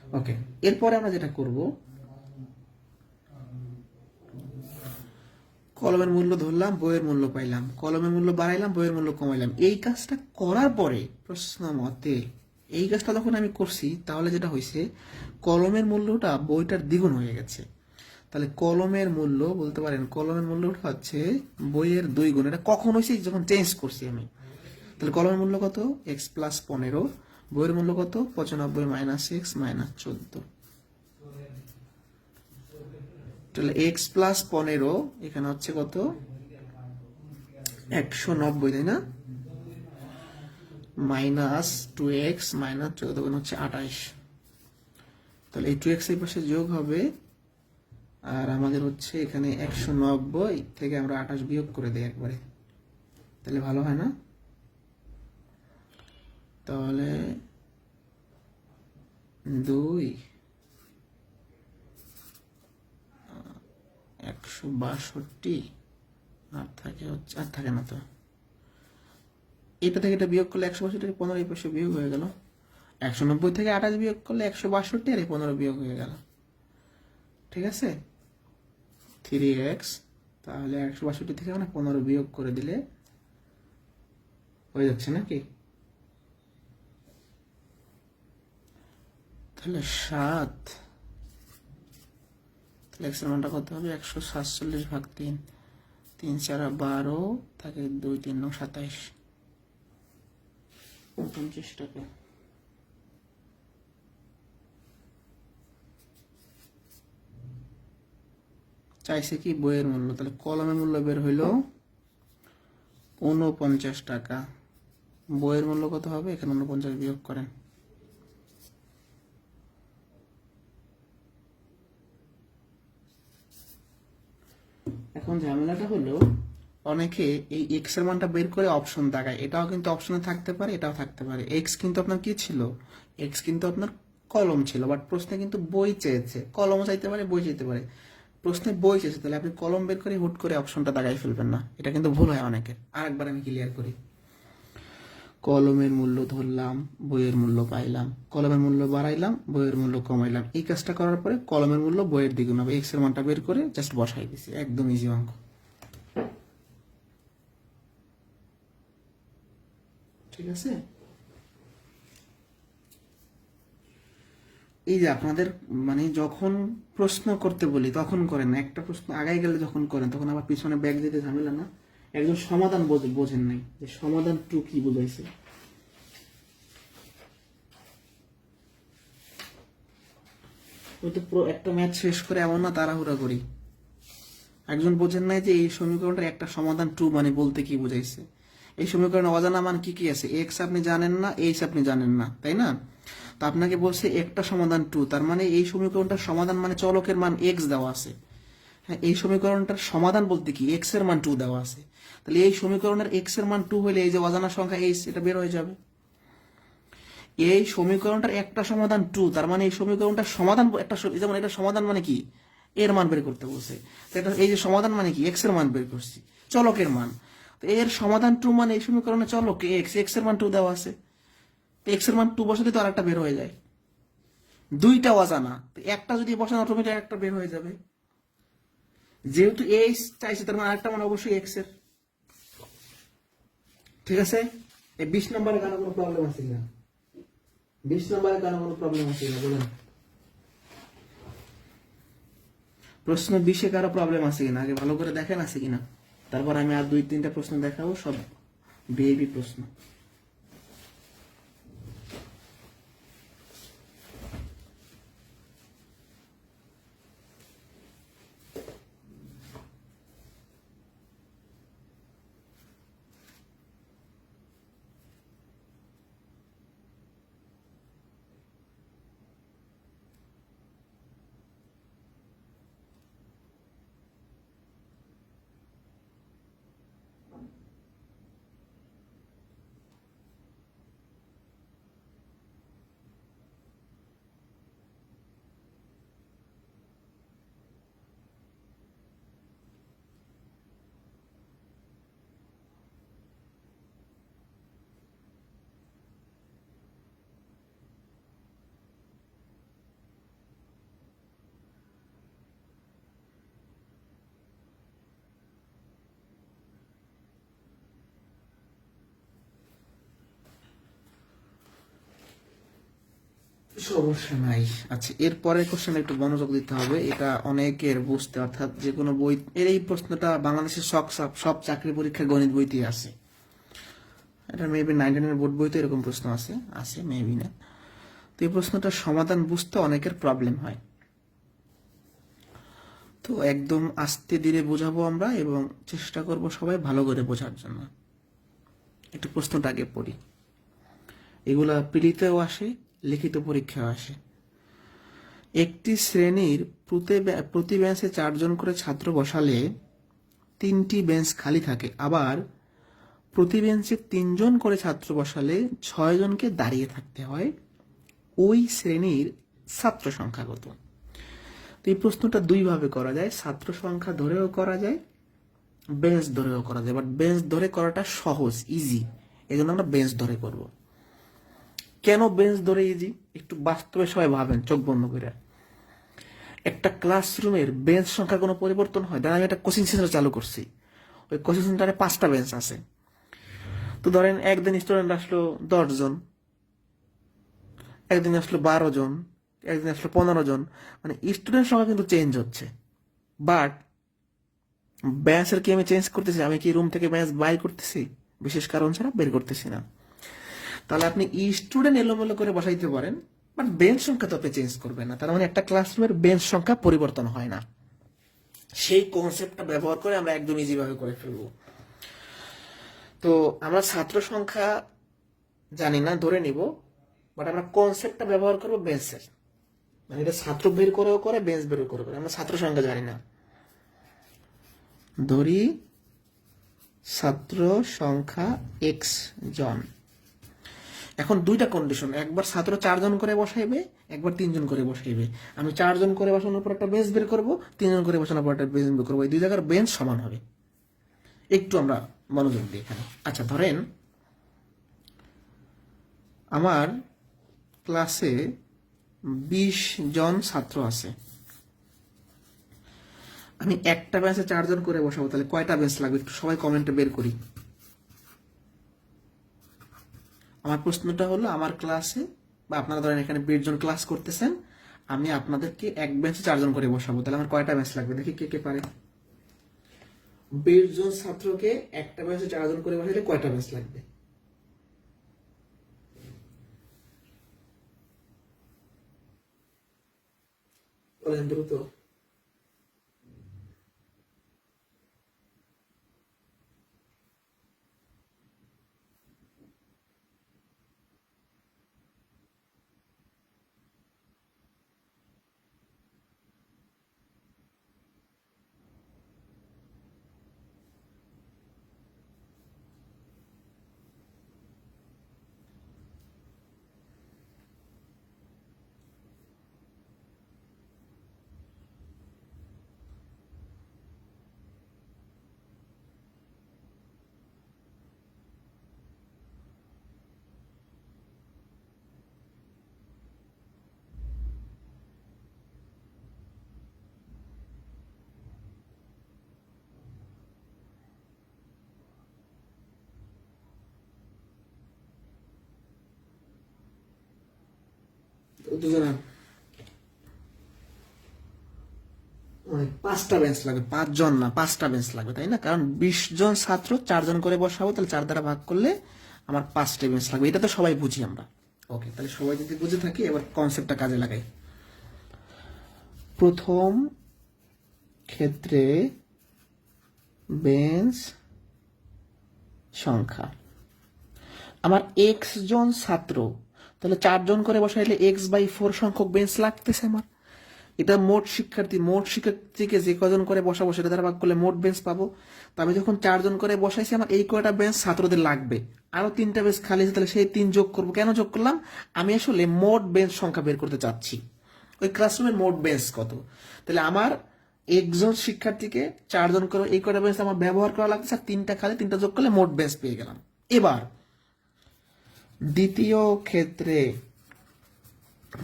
ওকে, এরপরে আমরা যেটা করব, কলমের মূল্য ধরলাম, বইয়ের মূল্য পাইলাম, কলমের মূল্য বাড়াইলাম, বইয়ের মূল্য কমাইলাম। এই কাজটা করার পরে প্রশ্ন মতে এই কাজটা যখন আমি করছি, তাহলে যেটা হয়েছে কলমের মূল্যটা বইটার দ্বিগুণ হয়ে গেছে। তাহলে কলমের মূল্য বলতে পারেন, কলমের মূল্যটা হচ্ছে বইয়ের 2 গুণ। এটা কখন হয়েছে যখন চেঞ্জ করছি আমি। তাহলে কলমের মূল্য কত এক্স প্লাস 15, বইয়ের মূল্য কত 95 মাইনাস এক্স মাইনাস 14। তাহলে এক্স প্লাস 15 এখানে হচ্ছে কত 190, তাই না, মাইনাস 2x মাইনাস 14 হচ্ছে 28। তাহলে এই 2x এই পাশে যোগ হবে, আর আমাদের হচ্ছে এখানে 190 থেকে আমরা 28 বিয়োগ করে দিই একবারে, তাহলে ভালো হয় না। তাহলে 2 162 আর থাকে হচ্ছে, আর থাকে না তো, এটা থেকে এটা বিয়োগ করলে 162 15 এই পাশে বিয়োগ হয়ে গেল, 190 থেকে 28 বিয়োগ করলে 162 আর 15 বিয়োগ হয়ে গেল, ঠিক আছে 3x। তাহলে 162 থেকে মানে 15 বিয়োগ করে দিলে হয়ে যাচ্ছে নাকি, তাহলে 7, তাহলে x এর মানটা কত হবে 147 ভাগ 3, 3 4 12 থাকে 2 3 9 27, 49 টাকা। চাইছে কি বইয়ের মূল্য, তাহলে কলমের মূল্য বের হইল 49 টাকা, বইয়ের মূল্য কত হবে এখানে 49 বিয়োগ করেন। এখন ঝামেলাটা হলো অনেকে এই এক্স এর মানটা বের করে অপশন তাকায়, এটাও কিন্তু অপশনে থাকতে পারে, এটাও থাকতে পারে। এক্স কিন্তু আপনার কি ছিল, এক্স কিন্তু আপনার কলম ছিল, বাট প্রশ্নে কিন্তু বই চেয়েছে, কলমও চাইতে পারে বই চাইতে পারে, প্রশ্নে বই চেয়েছে, তাহলে আপনি কলম বের করে হুট করে অপশনটা দাগাই ফেলবেন না, এটা কিন্তু ভুল হয় অনেকের। আরেকবার আমি ক্লিয়ার করি, কলমের মূল্য ধরলাম, বইয়ের মূল্য পাইলাম, কলমের মূল্য বাড়াইলাম, বইয়ের মূল্য কমাইলাম। এই কাজটা করার পরে কলমের মূল্য বইয়ের দ্বিগুণ হবে, এক্স এর মানটা বের করে জাস্ট বসাই দিছি, একদম ইজি অঙ্ক, ঠিক আছে। এই যে আপনাদের মানে যখন প্রশ্ন করতে বলি তখন করেন না, একটা প্রশ্ন আগাই গেলে যখন করেন তখন আবার পিছনে ব্যাগ দিতে ঝামেলা না, একজন সমাধান বোঝেন নাই যে সমাধান টু কি বোঝাইছে। ওই তো একটা ম্যাথ শেষ করে এমন না তাড়াহুড়া করি, একজন বোঝেন নাই যে এই সমীকরণটার একটা সমাধান টু মানে বলতে কি বোঝাইছে। এই সমীকরণে অজানা মান কি কি আছে, এক্স আপনি জানেন না, এইচ আপনি জানেন না, তাই না। তো আপনাকে বলছে একটা সমাধান টু, তার মানে এই সমীকরণটার সমাধান মানে চলকের মান এক্স দেওয়া আছে। হ্যাঁ, এই সমীকরণটার সমাধান বলতে কি এক্স এর মান 2 দেওয়া আছে, তাহলে এই সমীকরণের এক্স এর মান 2 হলে এই যে অজানা সংখ্যা এইচ এটা বের হয়ে যাবে। এই সমীকরণটার একটা সমাধান 2, তার মানে এই সমীকরণটার সমাধান একটা, যেমন এটা সমাধান মানে কি এর মান বের করতে বলছে, এটা এই যে সমাধান মানে কি এক্স এর মান বের করছি, চলকের মান। তো এর সমাধান 2 মানে এই সমীকরণে চলক এক্স, এক্স এর মান 2 দেওয়া আছে, তো এক্স এর মান 2 বসালে তো আরেকটা বের হয়ে যায়, দুইটা অজানা, তো একটা যদি বসান অটোমেটিক একটা বের হয়ে যাবে। যেহেতু এইচ চাইছে তার মানে আরেকটা মানে অবশ্যই এক্স এর, ঠিক আছে। এই 20 নম্বরে কেন কোনো প্রবলেম আছে কিনা, 20 নম্বরে কেন কোনো প্রবলেম আছে কিনা বলেন। প্রশ্ন 20-এ কারো প্রবলেম আছে কিনা আগে ভালো করে দেখেন আছে কিনা, তারপর আমি আর 2-3টা প্রশ্ন দেখাবো, সব ভিআইপি প্রশ্ন। সমস্যা নাই। আচ্ছা, এরপরের কোশ্চেন একটু মনোযোগ দিতে হবে, এটা অনেকের বুঝতে, অর্থাৎ যে কোনো বই এর এই প্রশ্নটা বাংলাদেশের সব চাকরি পরীক্ষায় গণিত বইতেই আছে। এটা মেবি 99 বোর্ড বইতে এরকম প্রশ্ন আছে, মেবি না। তো এই প্রশ্নটার সমাধান বুঝতে অনেকের প্রবলেম হয়, তো একদম আস্তে ধীরে বোঝাবো আমরা এবং চেষ্টা করব সবাই ভালো করে বোঝার জন্য। একটু প্রশ্নটা আগে পড়ি। এগুলা প্রিলিতেও আসে, লিখিত পরীক্ষাও আসে। একটি শ্রেণীর প্রতি বেঞ্চে 4 জন করে ছাত্র বসালে 3টি বেঞ্চ খালি থাকে, আবার প্রতি বেঞ্চে 3 জন করে ছাত্র বসালে 6 জনকে দাঁড়িয়ে থাকতে হয়। ওই শ্রেণীর ছাত্র সংখ্যা কত? তো এই প্রশ্নটা দুইভাবে করা যায়, ছাত্র সংখ্যা ধরেও করা যায়, বেঞ্চ ধরেও করা যায়। বাট বেঞ্চ ধরে করাটা সহজ, ইজি, এই জন্য আমরা বেঞ্চ ধরে করব। কেন বেঞ্চ ধরে ইজি? একটু বাস্তবে সবাই ভাবেন চোখ বন্ধ করে। একটা ক্লাসরুমের বেঞ্চ সংখ্যা কোনো পরিবর্তন হয়? ধরেন আমি একটা কোচিং সেন্টার চালু করছি, ওই কোচিং সেন্টারে 5টা বেঞ্চ আছে। তো ধরেন একদিন স্টুডেন্ট আসলো 10 জন, একদিন আসলো 12 জন, একদিন আসলো 15 জন, মানে স্টুডেন্ট সংখ্যা কিন্তু চেঞ্জ হচ্ছে। বাট ব্যাচের কি আমি চেঞ্জ করতেছি? আমি কি রুম থেকে ব্যাচ বাই করতেছি? বিশেষ কারণ ছাড়া বের করতেছি না। তাহলে আপনি স্টুডেন্ট এলোমেলো করে বসাইতে পারেন, বাট বেঞ্চ সংখ্যা তো আপনি চেঞ্জ করবেন না। তার মানে একটা ক্লাসরুমের বেঞ্চ সংখ্যা পরিবর্তন হয় না। সেই কনসেপ্টটা ব্যবহার করে আমরা একদম ইজি ভাবে করে ফেলবো। তো আমরা ছাত্র সংখ্যা জানি না, ধরে নিব, বাট আমরা কনসেপ্টটা ব্যবহার করবো বেঞ্চের। মানে এটা ছাত্র বের করেও করে, বেঞ্চ বের করে করে, আমরা ছাত্র সংখ্যা জানি না। ধরি ছাত্র সংখ্যা এক্স জন। এখন দুইটা কন্ডিশন, একবার ছাত্র 4 জন করে বসাইবে, একবার 3 জন করে বসাইবে। আমি 4 জন করে বসানোর পর একটা বেঞ্চ বের করবো, 3 জন করে বসানোর পর একটা বেঞ্চ বের করবো, এই দুই জায়গার বেঞ্চ সমান হবে। একটু আমরা মনোযোগ দিই এখানে। আচ্ছা, ধরেন আমার ক্লাসে 20 জন ছাত্র আছে, আমি একটা বেঞ্চে 4 জন করে বসাবো, তাহলে কয়টা বেঞ্চ লাগবে একটু সবাই কমেন্টে বের করি। আমার প্রশ্নটা হলো, আমার ক্লাসে বা আপনারা ধরেন এখানে 20 জন ক্লাস করতেছেন, আমি আপনাদেরকে এক বেঞ্চে 4 জন করে বসাবো, তাহলে আমার কয়টা বেঞ্চ লাগবে দেখি কে কে পারে। 20 জন ছাত্রকে একটা বেঞ্চে 4 জন করে বসাইলে কয়টা বেঞ্চ লাগবে? বলেন দ্রুত। দুজন মানে 5টা বেঞ্চ লাগবে, 5 জন না 5টা বেঞ্চ লাগবে, তাই না? কারণ 20 জন ছাত্র 4 জন করে বসাবো, তাহলে 4 দ্বারা ভাগ করলে আমার 5টা বেঞ্চ লাগবে। এটা তো সবাই বুঝি আমরা। ওকে, তাহলে সবাই যদি বুঝে থাকি, এবার কনসেপ্টটা কাজে লাগাই। প্রথম ক্ষেত্রে বেঞ্চ সংখ্যা আমার এক্স জন ছাত্র, তাহলে 4 জন করে বসাইলে x/4 সংখ্যক বেঞ্চ লাগতেছে আমার। এটা মোট শিক্ষার্থীকে যে কজন করে বসাবো সেটা দ্বারা ভাগ করলে মোট বেঞ্চ পাবো। তো আমি যখন 4 জন করে বসাইছি, আমার এই কয়টা বেঞ্চ ছাত্রদের লাগবে, আরো 3টা বেঞ্চ খালি আছে, তাহলে সেই 3 যোগ করবো। কেন যোগ করলাম? আমি আসলে মোট বেঞ্চ সংখ্যা বের করতে চাচ্ছি, ওই ক্লাসরুমের মোট বেঞ্চ কত। তাহলে আমার একজন শিক্ষার্থীকে 4 জন করে এই কয়টা বেঞ্চ আমার ব্যবহার করা লাগছে, আর 3টা খালি, 3টা যোগ করলে মোট বেঞ্চ পেয়ে গেলাম। এবার দ্বিতীয় ক্ষেত্রে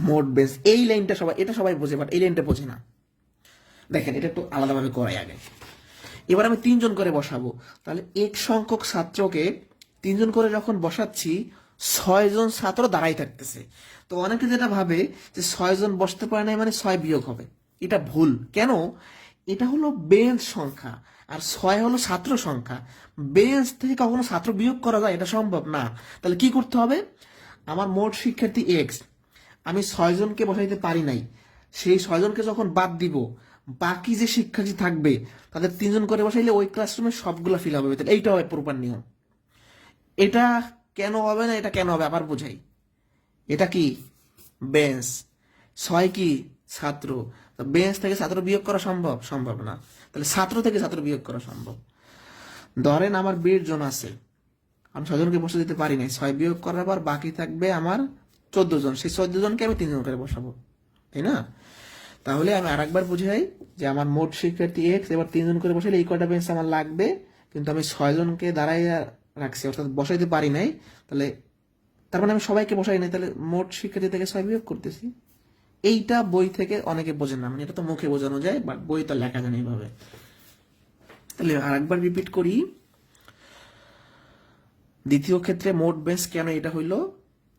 মোট বেঞ্চ, এই লাইনটা সবাই, এটা সবাই বোঝে, বাট এই লাইনটা বোঝে না। দেখেন, এটা একটু আলাদাভাবে করাই আগে। এবার আমি 3 জন করে বসাবো, তাহলে এক সংখ্যক ছাত্রকে 3 জন করে যখন বসাচ্ছি, 6 জন ছাত্র দাঁড়াই থাকতেছে। তো অনেকে যেটা ভাবে যে 6 জন বসতে পারে নাই মানে 6 বিয়োগ হবে, এটা ভুল। কেন? এটা হলো বেঞ্চ সংখ্যা, আর 6 হলো ছাত্র সংখ্যা। বেঞ্চ থেকে কখনো ছাত্র বিয়োগ করা যায়? এটা সম্ভব না। তাহলে কি করতে হবে? আমার মোট শিক্ষার্থী এক্স, আমি 6 জনকে বসাইতে পারি নাই, সেই 6 জনকে যখন বাদ দিব, বাকি যে শিক্ষার্থী থাকবে তাদের 3 জন করে বসাইলে ওই ক্লাসরুমে সবগুলা ফিল হবে। তাহলে এইটা হবে প্রপার নিয়ম। এটা কেন হবে না? এটা কেন হবে আবার বোঝাই। এটা কি? বেঞ্চ। 6 কি? ছাত্র। বেঞ্চ থেকে ছাত্র বিয়োগ করা সম্ভব? সম্ভব না। তাহলে ছাত্র থেকে ছাত্র বিয়োগ করা সম্ভব। ধরেন আমার 20 জন আছে, আমি 6 জনকে বসে দিতে পারি নাই, 6 বিয়োগ করার পর বাকি থাকবে আমার 14 জন। সেই 14 জনকে আমি 3 জন করে বসাবো, তাই না? তাহলে আমি আরেকবার বুঝাই যে আমার মোট শিক্ষার্থী এক্স, এবার 3 জন করে বসাইলে এই কয়টা বেঞ্চ আমার লাগবে, কিন্তু আমি 6 জনকে দাঁড়াই রাখছি, অর্থাৎ বসাইতে পারি নাই। তাহলে তার মানে আমি সবাইকে বসাই নাই, তাহলে মোট শিক্ষার্থী থেকে 6 বিয়োগ করতেছি। এইটা বই থেকে অনেকে বোঝেন না, মানে এটা তো মুখে বোঝানো যায়, বাট বই তো লেখা যায় না এইভাবে। তাহলে আরেকবার রিপিট করি। দ্বিতীয় ক্ষেত্রে মোট বেঞ্চ কেন এটা হইলো,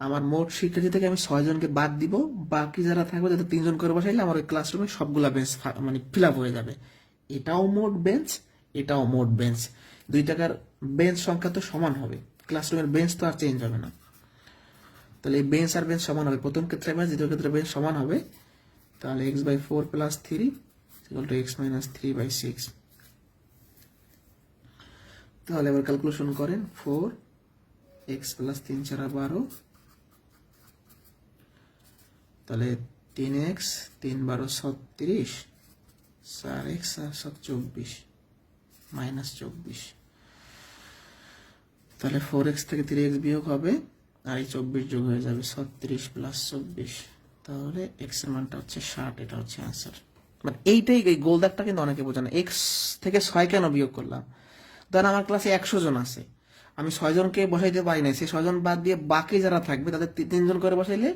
আমার মোট শিক্ষার্থী থেকে আমি 6 জনকে বাদ দিব, বাকি যারা থাকবে যাতে 3 জন করে বসাইলে আমার ওই ক্লাসরুমে সবগুলা বেঞ্চ মানে ফিল আপ হয়ে যাবে। এটাও মোট বেঞ্চ, এটাও মোট বেঞ্চ। 2 টাকার বেঞ্চ সংখ্যা তো সমান হবে, ক্লাসরুমের বেঞ্চ তো আর চেঞ্জ হবে না। তাহলে এই বেঞ্চ আর বেঞ্চ সমান হবে, প্রথম ক্ষেত্রে বেঞ্চ, দ্বিতীয় ক্ষেত্রে বেঞ্চ সমান হবে। তাহলে x/4 + 3 = x - 3/6। তাহলে এবার ক্যালকুলেশন করেন। 4 x + 3 × 12, তাহলে 3x 3 × 12 36, 4x আর 7 24 -24। তাহলে 4x থেকে 3x বিয়োগ হবে, আর এই 24 যোগ হয়ে যাবে 36 + 24। তাহলে x এর মানটা হচ্ছে 60। এটা হচ্ছে অ্যান্সার। মানে এইটাই, এই গোল দাগটা কিন্তু অনেকে বোঝে না। x থেকে 6 কেন বিয়োগ করলাম? ধরেন আমার ক্লাসে 100 জন আছে, আমি 6 জনকে বসাইতে পারি নাই, সেই 6 জন বাদ দিয়ে বাকি যারা থাকবে তাদের 3 জন করে বসাইলে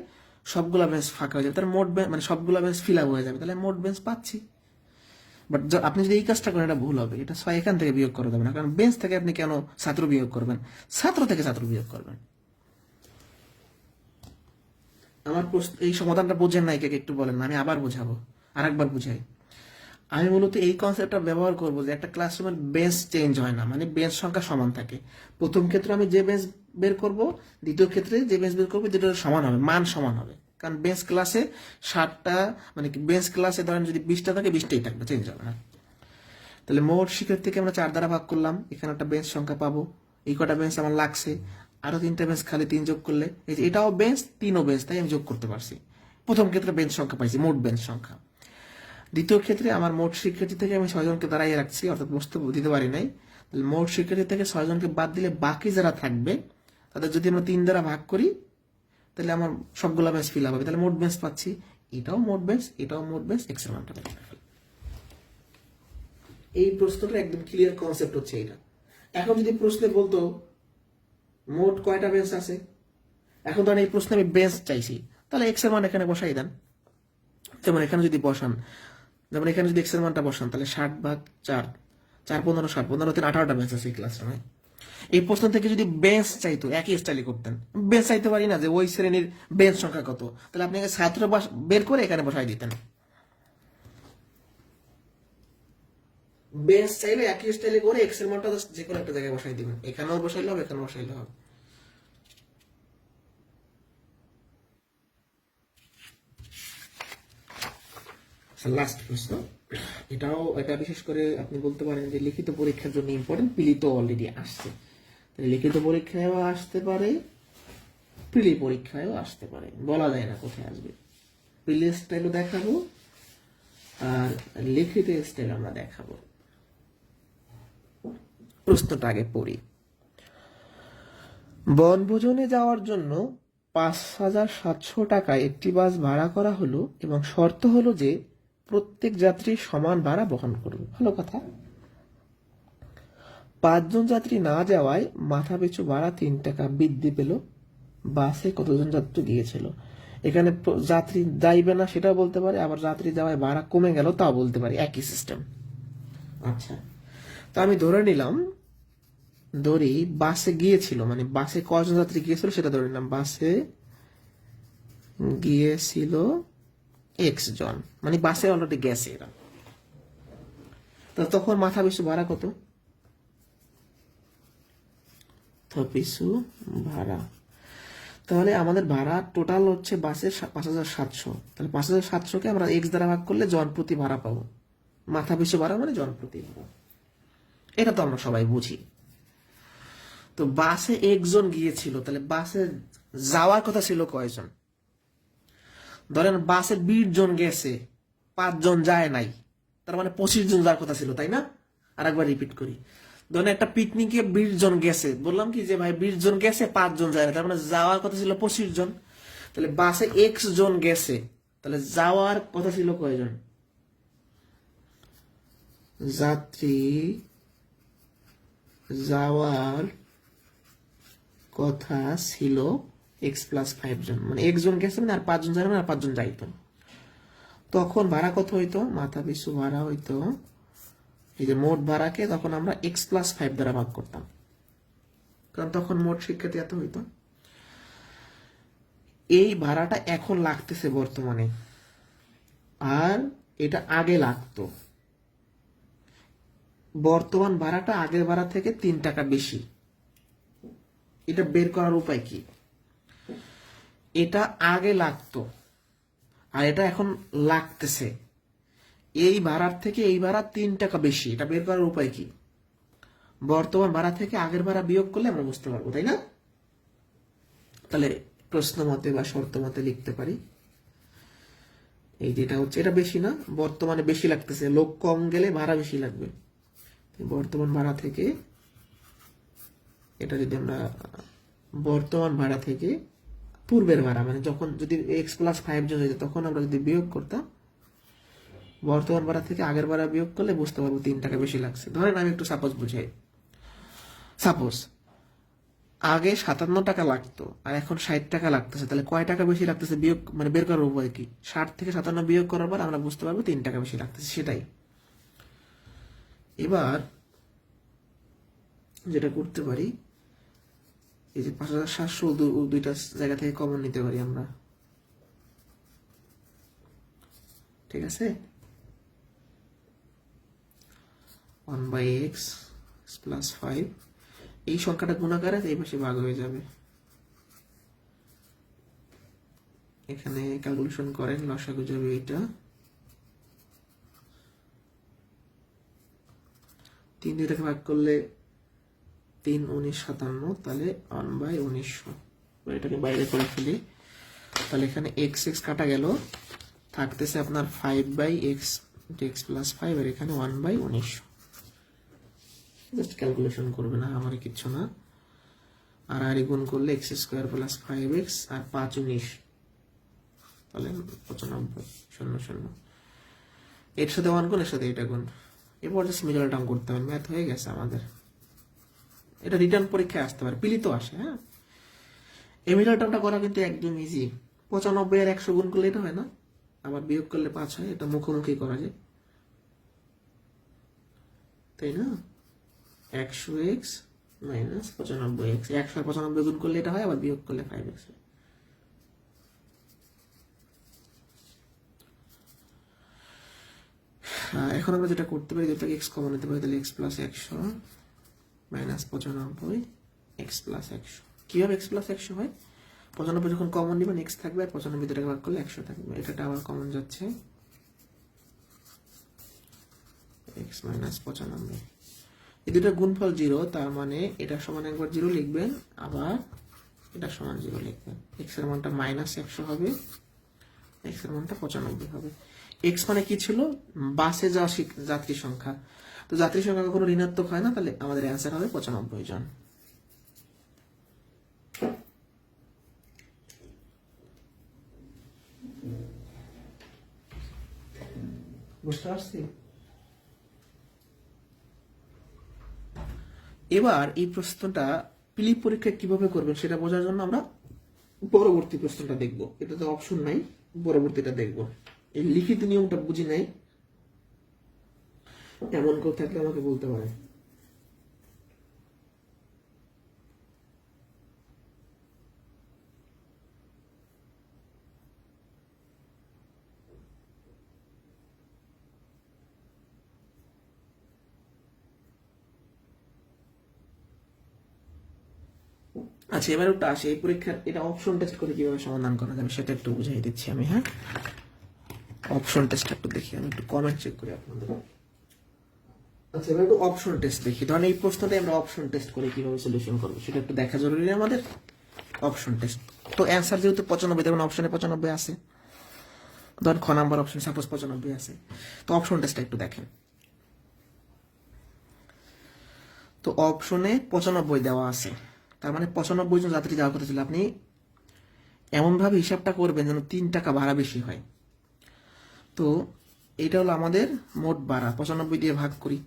সবগুলা বেঞ্চ ফাঁকা হয়ে যাবে, তার মোট বেঞ্চ মানে সবগুলা বেঞ্চ ফিল আপ হয়ে যাবে, তাহলে মোট বেঞ্চ পাচ্ছি। বাট আপনি যদি এই কাজটা করেন, এটা ভুল হবে। এটা 6 এখান থেকে বিয়োগ করা যাবে না, কারণ বেঞ্চ থেকে আপনি কেন ছাত্র বিয়োগ করবেন? ছাত্র থেকে ছাত্র বিয়োগ করবেন। আমার প্রশ্ন, এই সমাধানটা বোঝেন নাই, কে একটু বলেন না, আমি আবার বোঝাবো, আরেকবার বুঝাই। আমি মূলত এই কনসেপ্টটা ব্যবহার করবো যে একটা ক্লাসরুমের বেঞ্চ চেঞ্জ হয় না, মানে বেঞ্চ সংখ্যা সমান থাকে। প্রথম ক্ষেত্রে আমি যে বেঞ্চ বের করব, দ্বিতীয় ক্ষেত্রে যে বেঞ্চ বের করবো, যেটা সমান হবে, মান সমান হবে। কারণ বেঞ্চ ক্লাসে 60টা, মানে বেঞ্চ ক্লাসে ধরেন যদি 20টা থাকে, 20টাই থাকবে, চেঞ্জ হবে না। তাহলে মোট শিক্ষার্থীকে আমরা 4 দ্বারা ভাগ করলাম, এখানে একটা বেঞ্চ সংখ্যা পাবো। এই কটা বেঞ্চ আমার লাগছে, আরো 3টা বেঞ্চ খালি, 3 যোগ করলে এই যে এটাও বেঞ্চ, 3ও বেঞ্চ, তাই আমি যোগ করতে পারছি। প্রথম ক্ষেত্রে বেঞ্চ সংখ্যা পাইছি, মোট বেঞ্চ সংখ্যা। দ্বিতীয় ক্ষেত্রে আমার মোট শিক্ষার্থী থেকে আমি 6 জনকে দাঁড়াইয়ে রাখছি, অর্থাৎ বসতে দিতে পারি নাই। মোট শিক্ষার্থী থেকে 6 জনকে বাদ দিলে বাকি যারা থাকবে তাদের যদি আমরা 3 দ্বারা ভাগ করি, তাহলে আমার সবগুলা বেঞ্চ ফিল আপ হবে, তাহলে মোট বেঞ্চ পাচ্ছি। এটাও মোট বেঞ্চ, এটাও মোট বেঞ্চ, এক্স এর মানটা বের করে ফেলি। এই প্রশ্নটা একদম ক্লিয়ার কনসেপ্ট হচ্ছে এটা। এখন যদি প্রশ্নে বলতো মোট কয়টা বেঞ্চ আছে, এখন ধরেন এই প্রশ্নে আমি বেঞ্চ চাইছি, তাহলে এক্স এর মান এখানে বসাই দেন। যেমন এখানে যদি বসান, যেমন এখানে যদি এক্স এর মানটা বসান, তাহলে 60/4, 4 15 60, 15 3 18টা বেঞ্চ আছে এই ক্লাসরুমে। এই প্রশ্ন থেকে যদি বেঞ্চ চাইতো, একই স্টাইলে করতেন। বেঞ্চ চাইতে পারি না যে ওই শ্রেণীর বেঞ্চ সংখ্যা কত, তাহলে আপনি ছাত্র বের করে এখানে বসাই দিতেন। বেস চাইলে একই স্টাইলে করে এক্স এর মানটা যে কোনো একটা জায়গায় বসাই দিবেন, এখানেও বসাইলে হবে, এখানেও বসাইলে হবে। লাস্ট প্রশ্ন, এটা বিশেষ করে আপনি বলতে পারেন যে লিখিত পরীক্ষার জন্য ইম্পর্টেন্ট, পিলি তো অলরেডি আসছে, লিখিত পরীক্ষায়ও আসতে পারে, প্রিলি পরীক্ষায়ও আসতে পারে, বলা যায় না কোথায় আসবে। প্রিলি স্টাইলও দেখাবো আর লিখিত স্টাইল আমরা দেখাবো। প্রশ্নটা আগে পড়ি। বনভোজনে যাওয়ার জন্য 5,700 টাকায় একটি বাস ভাড়া করা হলো এবং শর্ত হলো যে প্রত্যেক যাত্রী সমান ভাড়া বহন করবে। ভালো কথা। 5 জন যাত্রী না যাওয়ায় মাথাপিছু ভাড়া 3 টাকা বৃদ্ধি পেল। বাসে কতজন যাত্রী গিয়েছিল? এখানে যাত্রী যাইবে না সেটাও বলতে পারে, আবার যাত্রী যাওয়ায় ভাড়া কমে গেল তাও বলতে পারি, একই সিস্টেম। আচ্ছা, তো আমি ধরে নিলাম, বাসে গিয়েছিল, মানে বাসে কজন যাত্রী গিয়েছিল সেটা ধরে নিলাম। বাসে গিয়েছিল এক্স জন, মানে বাসে অলরেডি গেছে এরা। তো তখন মাথা পিছু ভাড়া কত? পিছু ভাড়া, তাহলে আমাদের ভাড়া টোটাল হচ্ছে বাসের 5,700। তাহলে 5,700-কে আমরা এক্স দ্বারা ভাগ করলে জন প্রতি ভাড়া পাবো। মাথা পিছু ভাড়া মানে জন প্রতি ভাড়া, এটা তো আমরা সবাই বুঝি। তো বাসে একজন গিয়েছিল, তাহলে বাসে যাওয়ার কথা ছিল কয়জন? ধরেন বাসে 20 জন গেছে, 5 জন যায় নাই, তার মানে 25 জন যাওয়ার কথা ছিল, তাই না? আর একবার রিপিট করি, ধরেন একটা পিকনিকে 20 জন গেছে, বললাম কি যে ভাই 20 জন গেছে, 5 জন যায় না, তার মানে যাওয়ার কথা ছিল 25 জন। তাহলে বাসে এক্স জন গেছে, তাহলে যাওয়ার কথা ছিল কয়জন? যাত্রী যাওয়ার কথা ছিল এক্স প্লাস 5 জন, মানে একজন গেছে মানে আর 5 জন যাবে, আর 5 জন যাইতো। তখন ভাড়া কত হইতো? মাথা পিছু ভাড়া হইতো, এই যে মোট ভাড়াকে তখন আমরা এক্স প্লাস 5 দ্বারা ভাগ করতাম, কারণ তখন মোট শিক্ষার্থী এত হইতো। এই ভাড়াটা এখন লাগতেছে বর্তমানে, আর এটা আগে লাগতো। বর্তমান ভাড়াটা আগের ভাড়া থেকে 3 টাকা বেশি। এটা বের করার উপায় কি? এটা আগে লাগতো আর এটা এখন লাগতেছে, এই ভাড়ার থেকে এই ভাড়া 3 টাকা বেশি, এটা বের করার উপায় কি? বর্তমান ভাড়া থেকে আগের ভাড়া বিয়োগ করলে আমরা বুঝতে পারবো, তাই না? তাহলে প্রশ্ন মতে বা শর্ত মতে লিখতে পারি, এই যেটা হচ্ছে এটা বেশি না, বর্তমানে বেশি লাগতেছে, লোক কম গেলে ভাড়া বেশি লাগবে। বর্তমান ভাড়া থেকে, এটা যদি আমরা বর্তমান ভাড়া থেকে পূর্বের ভাড়া, মানে যখন যদি এক্স প্লাস 5 জন হইতো তখন আমরা যদি বিয়োগ করতাম, বর্তমান ভাড়া থেকে আগের ভাড়া বিয়োগ করলে বুঝতে পারবো 3 টাকা বেশি লাগছে। ধরেন আমি একটু সাপোজ বুঝাই, সাপোজ আগে 57 টাকা লাগতো আর এখন 60 টাকা লাগতেছে, তাহলে কয় টাকা বেশি লাগতেছে বিয়োগ, মানে বের করার উপায় কি? 60 থেকে 57 বিয়োগ করার পর আমরা বুঝতে পারবো 3 টাকা বেশি লাগতেছে, সেটাই। এবার যেটা করতে পারি, এই যে 5,700 দুইটা জায়গা থেকে কমন নিতে পারি আমরা, ঠিক আছে? 1/x প্লাস 5, এই সংখ্যাটা গুণাকারে এই পাশে ভাগ হয়ে যাবে। এখানে ক্যালকুলেশন করেন, লসাগু যাবে এটা 3 দিয়ে ভাগ করলে 3 19 57, তাহলে 1/1900। এটাকে বাইরে করে ফেলি, তাহলে এখানে এক্স এক্স কাটা গেল, থাকতেছে আপনার 5/x প্লাস 5, আর এখানে 1/1900। জাস্ট ক্যালকুলেশন করবে না, আমার কিচ্ছু না। আর আর গুণ করলে এক্স স্কোয়ার প্লাস 5x আর 5 19, তাহলে 95 শূন্য শূন্য। এর সাথে 1 গুণ, এর সাথে এটা গুণ, এরপর জাস্ট মিডল টার্ম করতে হবে, ম্যাথ হয়ে গেছে আমাদের। এটা রিটার্ন পরীক্ষায় আসতে পারে, পিলি তো আসে। হ্যাঁ, এই মিডল টার্মটা করা কিন্তু একদম ইজি। 95 আর 100 গুণ করলে এটা হয় না, আবার বিয়োগ করলে 5 হয়, এটা মুখোমুখি করা যায়, তাই না? 100x মাইনাস 95x, 100 আর 95 গুণ করলে এটা হয়, আবার বিয়োগ করলে 5x হয়। এখন আমরা যেটা করতে পারি, দুটাকে এক্স কমন নিতে পারি, তাহলে x plus 100 minus 95 x plus 100। কিভাবে এক্স প্লাস 100 হয়? 95 যখন কমন নেবেন এক্স থাকবে, আর 95 দুটাকে ভাগ করলে 100 থাকবে। এটা আবার কমন যাচ্ছে, এক্স মাইনাস 95। এই দুটো গুণফল 0, তার মানে এটা সমান একবার 0 লিখবেন, আবার এটা সমান 0 লিখবেন। এক্স এর মানটা মাইনাস 100 হবে, এক্স এর মানটা 95 হবে। এক্স মানে কি ছিল? বাসে যাওয়া যাত্রী সংখ্যা। তো যাত্রী সংখ্যা কখনো ঋণাত্মক হয় না, তাহলে আমাদের অ্যান্সার হবে 95 জন। বুঝতে পারছি? এবার এই প্রশ্নটা প্রিলি পরীক্ষা কিভাবে করবেন সেটা বোঝার জন্য আমরা পরবর্তী প্রশ্নটা দেখব। এটাতে অপশন নাই, পরবর্তীটা দেখব। এই লিখিত নিয়মটা বুঝি নাই, এমন কেউ থাকলে আমাকে বলতে পারে। আচ্ছা, এবার একটু আসে এই পরীক্ষার এটা অপশন টেস্ট করে কিভাবে সমাধান করা যাবে সেটা একটু বুঝিয়ে দিচ্ছি আমি। হ্যাঁ, অপশন টেস্ট একটু দেখি, আমি একটু কমেন্ট চেক করি আপনাদের। আচ্ছা, এবার একটু অপশন টেস্ট দেখি। ধরেন এই প্রশ্নটা আমরা অপশন টেস্ট করে কিভাবে সলিউশন করবো সেটা একটু দেখা জরুরি আমাদের। অপশন টেস্ট তো অ্যান্সার যেহেতু 95, দেখুন অপশনে 95 আছে। ধরেন খ নাম্বার অপশন সাপোজ 95 আছে, তো অপশন টেস্টটা একটু দেখেন। তো অপশনে 95 দেওয়া আছে, তার মানে 95 জন যাত্রী যাওয়ার কথা ছিল। আপনি এমনভাবে হিসাবটা করবেন যেন 3 টাকা ভাড়া বেশি হয়। তো এটা হলো আমাদের মোট ভাড়া, 95 দিয়ে ভাগ করি,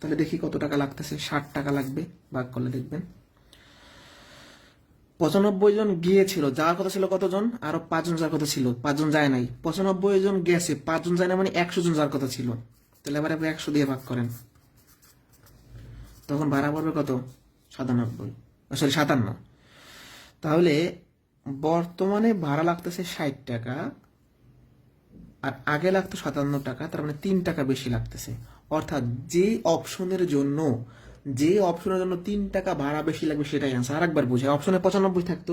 তাহলে দেখি কত টাকা লাগতেছে। 60 টাকা লাগবে, ভাগ করলে দেখবেন 95 জন গিয়েছিল, যাওয়ার কথা ছিল কতজন? আরো 5 জন যাওয়ার কথা ছিল, 5 জন যায় নাই। 95 জন গেছে, 5 জন যায় না, মানে 100 জন যাওয়ার কথা ছিল। তাহলে এবার আপনি 100 দিয়ে ভাগ করেন, তখন ভাড়া পড়বে কত? 97, সরি 57। তাহলে বর্তমানে ভাড়া লাগতেছে 60 টাকা, আর আগে লাগতো 57 টাকা, তার মানে 3 টাকা বেশি লাগতেছে। অর্থাৎ যে অপশনের জন্য 3 টাকা ভাড়া বেশি লাগবে সেটাই অ্যান্সার। আরেকবার বুঝে, অপশনে 95 থাকতো,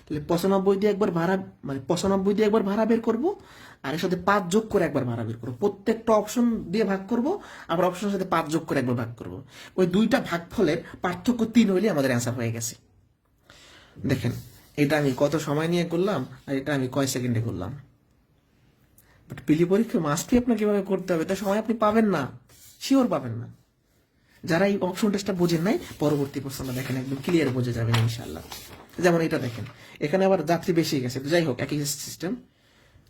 তাহলে 95 দিয়ে একবার ভাড়া, মানে 95 দিয়ে একবার ভাড়া বের করবো, আর এর সাথে 5 যোগ করে একবার ভাড়া বের করবো। প্রত্যেকটা অপশন দিয়ে ভাগ করব, আবার অপশনের সাথে 5 যোগ করে একবার ভাগ করব। ওই দুইটা ভাগফলের পার্থক্য 3 হইলে আমাদের অ্যান্সার হয়ে গেছে। দেখেন, এটা আমি কত সময় নিয়ে করলাম, আর এটা আমি কয় সেকেন্ডে করলাম। বাট পিলি পরীক্ষা মাস্টই আপনাকে কিভাবে করতে হবে, তার সময় আপনি পাবেন না, শিওর পাবেন না। যারা এই অপশন টেস্টটা বোঝেন নাই, পরবর্তী প্রশ্নটা দেখেন, একদম ক্লিয়ার বোঝা যাবেন ইনশাল্লাহ। যেমন এটা দেখেন, এখানে আবার যাত্রী বেশি গেছে, তো যাই হোক একই সিস্টেম।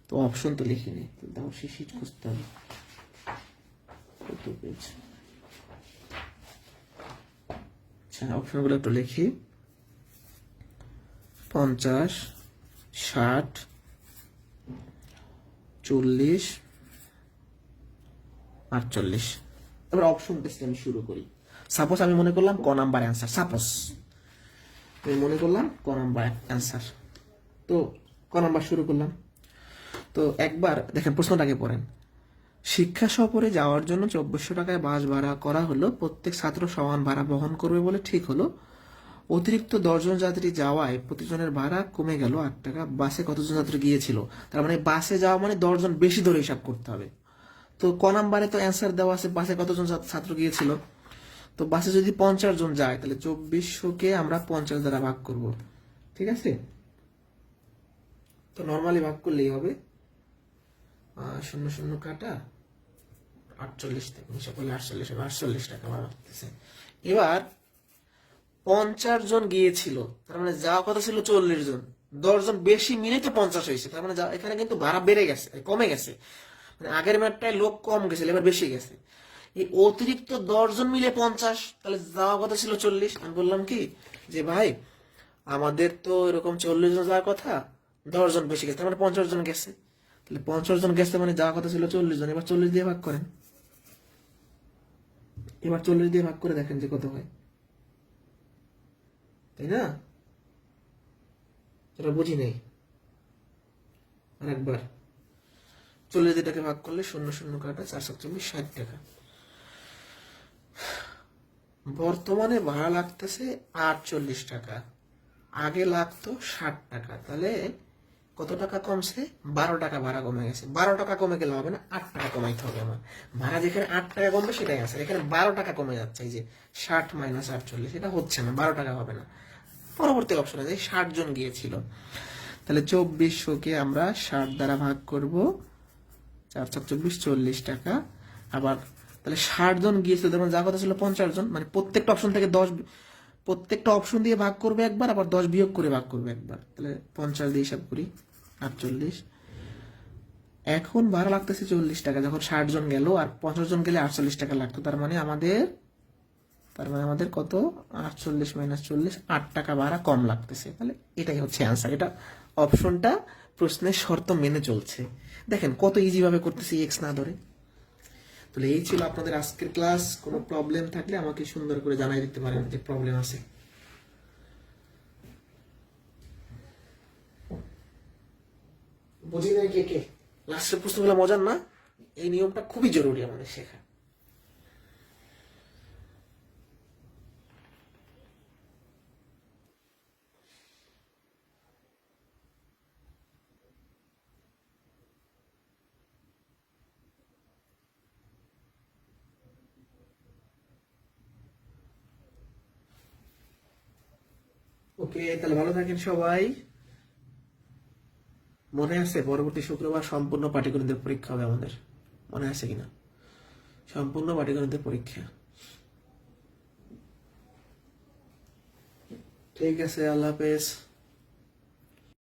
তো অপশন তো লিখিনি, তাও শিট খুঁজতে হবে। কত পেজ? আচ্ছা, অপশনগুলো একটু লিখি। 50, 60, 40, 48। এবার অপশন টেস্ট আমি শুরু করি। সাপোজ আমি মনে করলাম ক নাম্বার অ্যান্সার, সাপোজ আমি মনে করলাম ক নাম্বার অ্যান্সার। তো ক নাম্বার শুরু করলাম। তো একবার দেখেন প্রশ্নটাকে পড়েন। শিক্ষা সফরে যাওয়ার জন্য 2400 টাকায় বাস ভাড়া করা হলো, প্রত্যেক ছাত্র সমান ভাড়া বহন করবে বলে ঠিক হলো। অতিরিক্ত 10 জন যাত্রী যাওয়ায় প্রতিজনের ভাড়া কমে গেল 8 টাকা। বাসে কতজন যাত্রী গিয়েছিল? তার মানে বাসে যাওয়া মানে 10 জন বেশি ধরে হিসাব করতে হবে। তো ক নাম্বারে তো অ্যান্সার দেওয়া আছে বাসে কতজন ছাত্র গিয়েছিল। তো বাসে যদি 50 জন যায়, তাহলে 2400-কে আমরা 50 দ্বারা ভাগ করব, ঠিক আছে? তো নর্মালি ভাগ করলেই হবে, 0 কাটা 48 থেকে হিসাব করলে 48 টাকা ভাড়া লাগতেছে। এবার 50 জন গিয়েছিল, তার মানে যাওয়া কথা ছিল 40 জন, 10 জন বেশি মিলে তো 50 হয়েছে, তার মানে এখানে কিন্তু ভাড়া বেড়ে গেছে, কমে গেছে। মানে আগের ম্যাটটায় লোক কম গেছিল, এবার বেশি গেছে। এই অতিরিক্ত 10 জন মিলে 50, তাহলে যাওয়া কথা ছিল 40। আমি বললাম কি যে ভাই, আমাদের তো এরকম 40 জন যাওয়ার কথা, 10 জন বেশি গেছে, তার মানে 50 জন গেছে। তাহলে 50 জন গেছে মানে যাওয়ার কথা ছিল 40 জন। এবার 40 দিয়ে ভাগ করেন, এবার 40 দিয়ে ভাগ করে দেখেন যে কত হয়, তাই না? এটা বুঝি নেই। আর একবার 40 দিয়ে এটাকে ভাগ করলে 0 0 কাটা, 4 7 24, 60 টাকা। বর্তমানে ভাড়া লাগতেছে 48 টাকা, আগে লাগতো 60 টাকা। তাহলে কত টাকা কমছে? 12 টাকা ভাড়া কমে গেছে। 12 টাকা কমে গেলে হবে না, 8 টাকা কমাইতে হবে আমার। ভাড়া যেখানে 8 টাকা কমবে সেটাই আছে, এখানে 12 টাকা কমে যাচ্ছে। এই যে 60 মাইনাস 48, এটা হচ্ছে না, 12 টাকা হবে না। পরবর্তী অপশন আছে 60 জন গিয়েছিল, তাহলে 2400-কে আমরা 60 দ্বারা ভাগ করব, 4 7 24, 40 টাকা। আবার তাহলে 60 জন গিয়েছিল, তার মানে যা কথা ছিল 50 জন, মানে প্রত্যেকটা অপশন থেকে 10, প্রত্যেকটা অপশন দিয়ে ভাগ করবে একবার, আবার 10 বিয়োগ করে ভাগ করবে একবার। তাহলে 50 দিয়ে হিসাব করি, 48। এখন ভাড়া লাগতেছে 40 টাকা, যখন 60 জন গেল, আর 50 জন গেলে 48 টাকা লাগতো। তার মানে আমাদের কত? 48 মাইনাস 40, 8 টাকা ভাড়া কম লাগতেছে। তাহলে এটাই হচ্ছে অ্যান্সার। এটা অপশনটা প্রশ্নের শর্ত মেনে চলছে। দেখেন কত ইজি ভাবে করতেছি এক্স না ধরে। তাহলে এই ছিল আপনাদের আজকের ক্লাস। কোনো প্রবলেম থাকলে আমাকে সুন্দর করে জানাই দিতে পারেন যে প্রবলেম আছে। বুঝি নাই কে? লাস্টের প্রশ্নগুলো মজার না? এই নিয়মটা খুবই জরুরি আমাদের শেখা। ওকে, তাহলে ভালো থাকেন সবাই। মনে আছে পরবর্তী শুক্রবার সম্পূর্ণ পাটিগণিতের পরীক্ষা হবে আমাদের? মনে আছে কিনা? সম্পূর্ণ পাটিগণিতের পরীক্ষা। ঠিক আছে, আল্লাহ হাফেজ।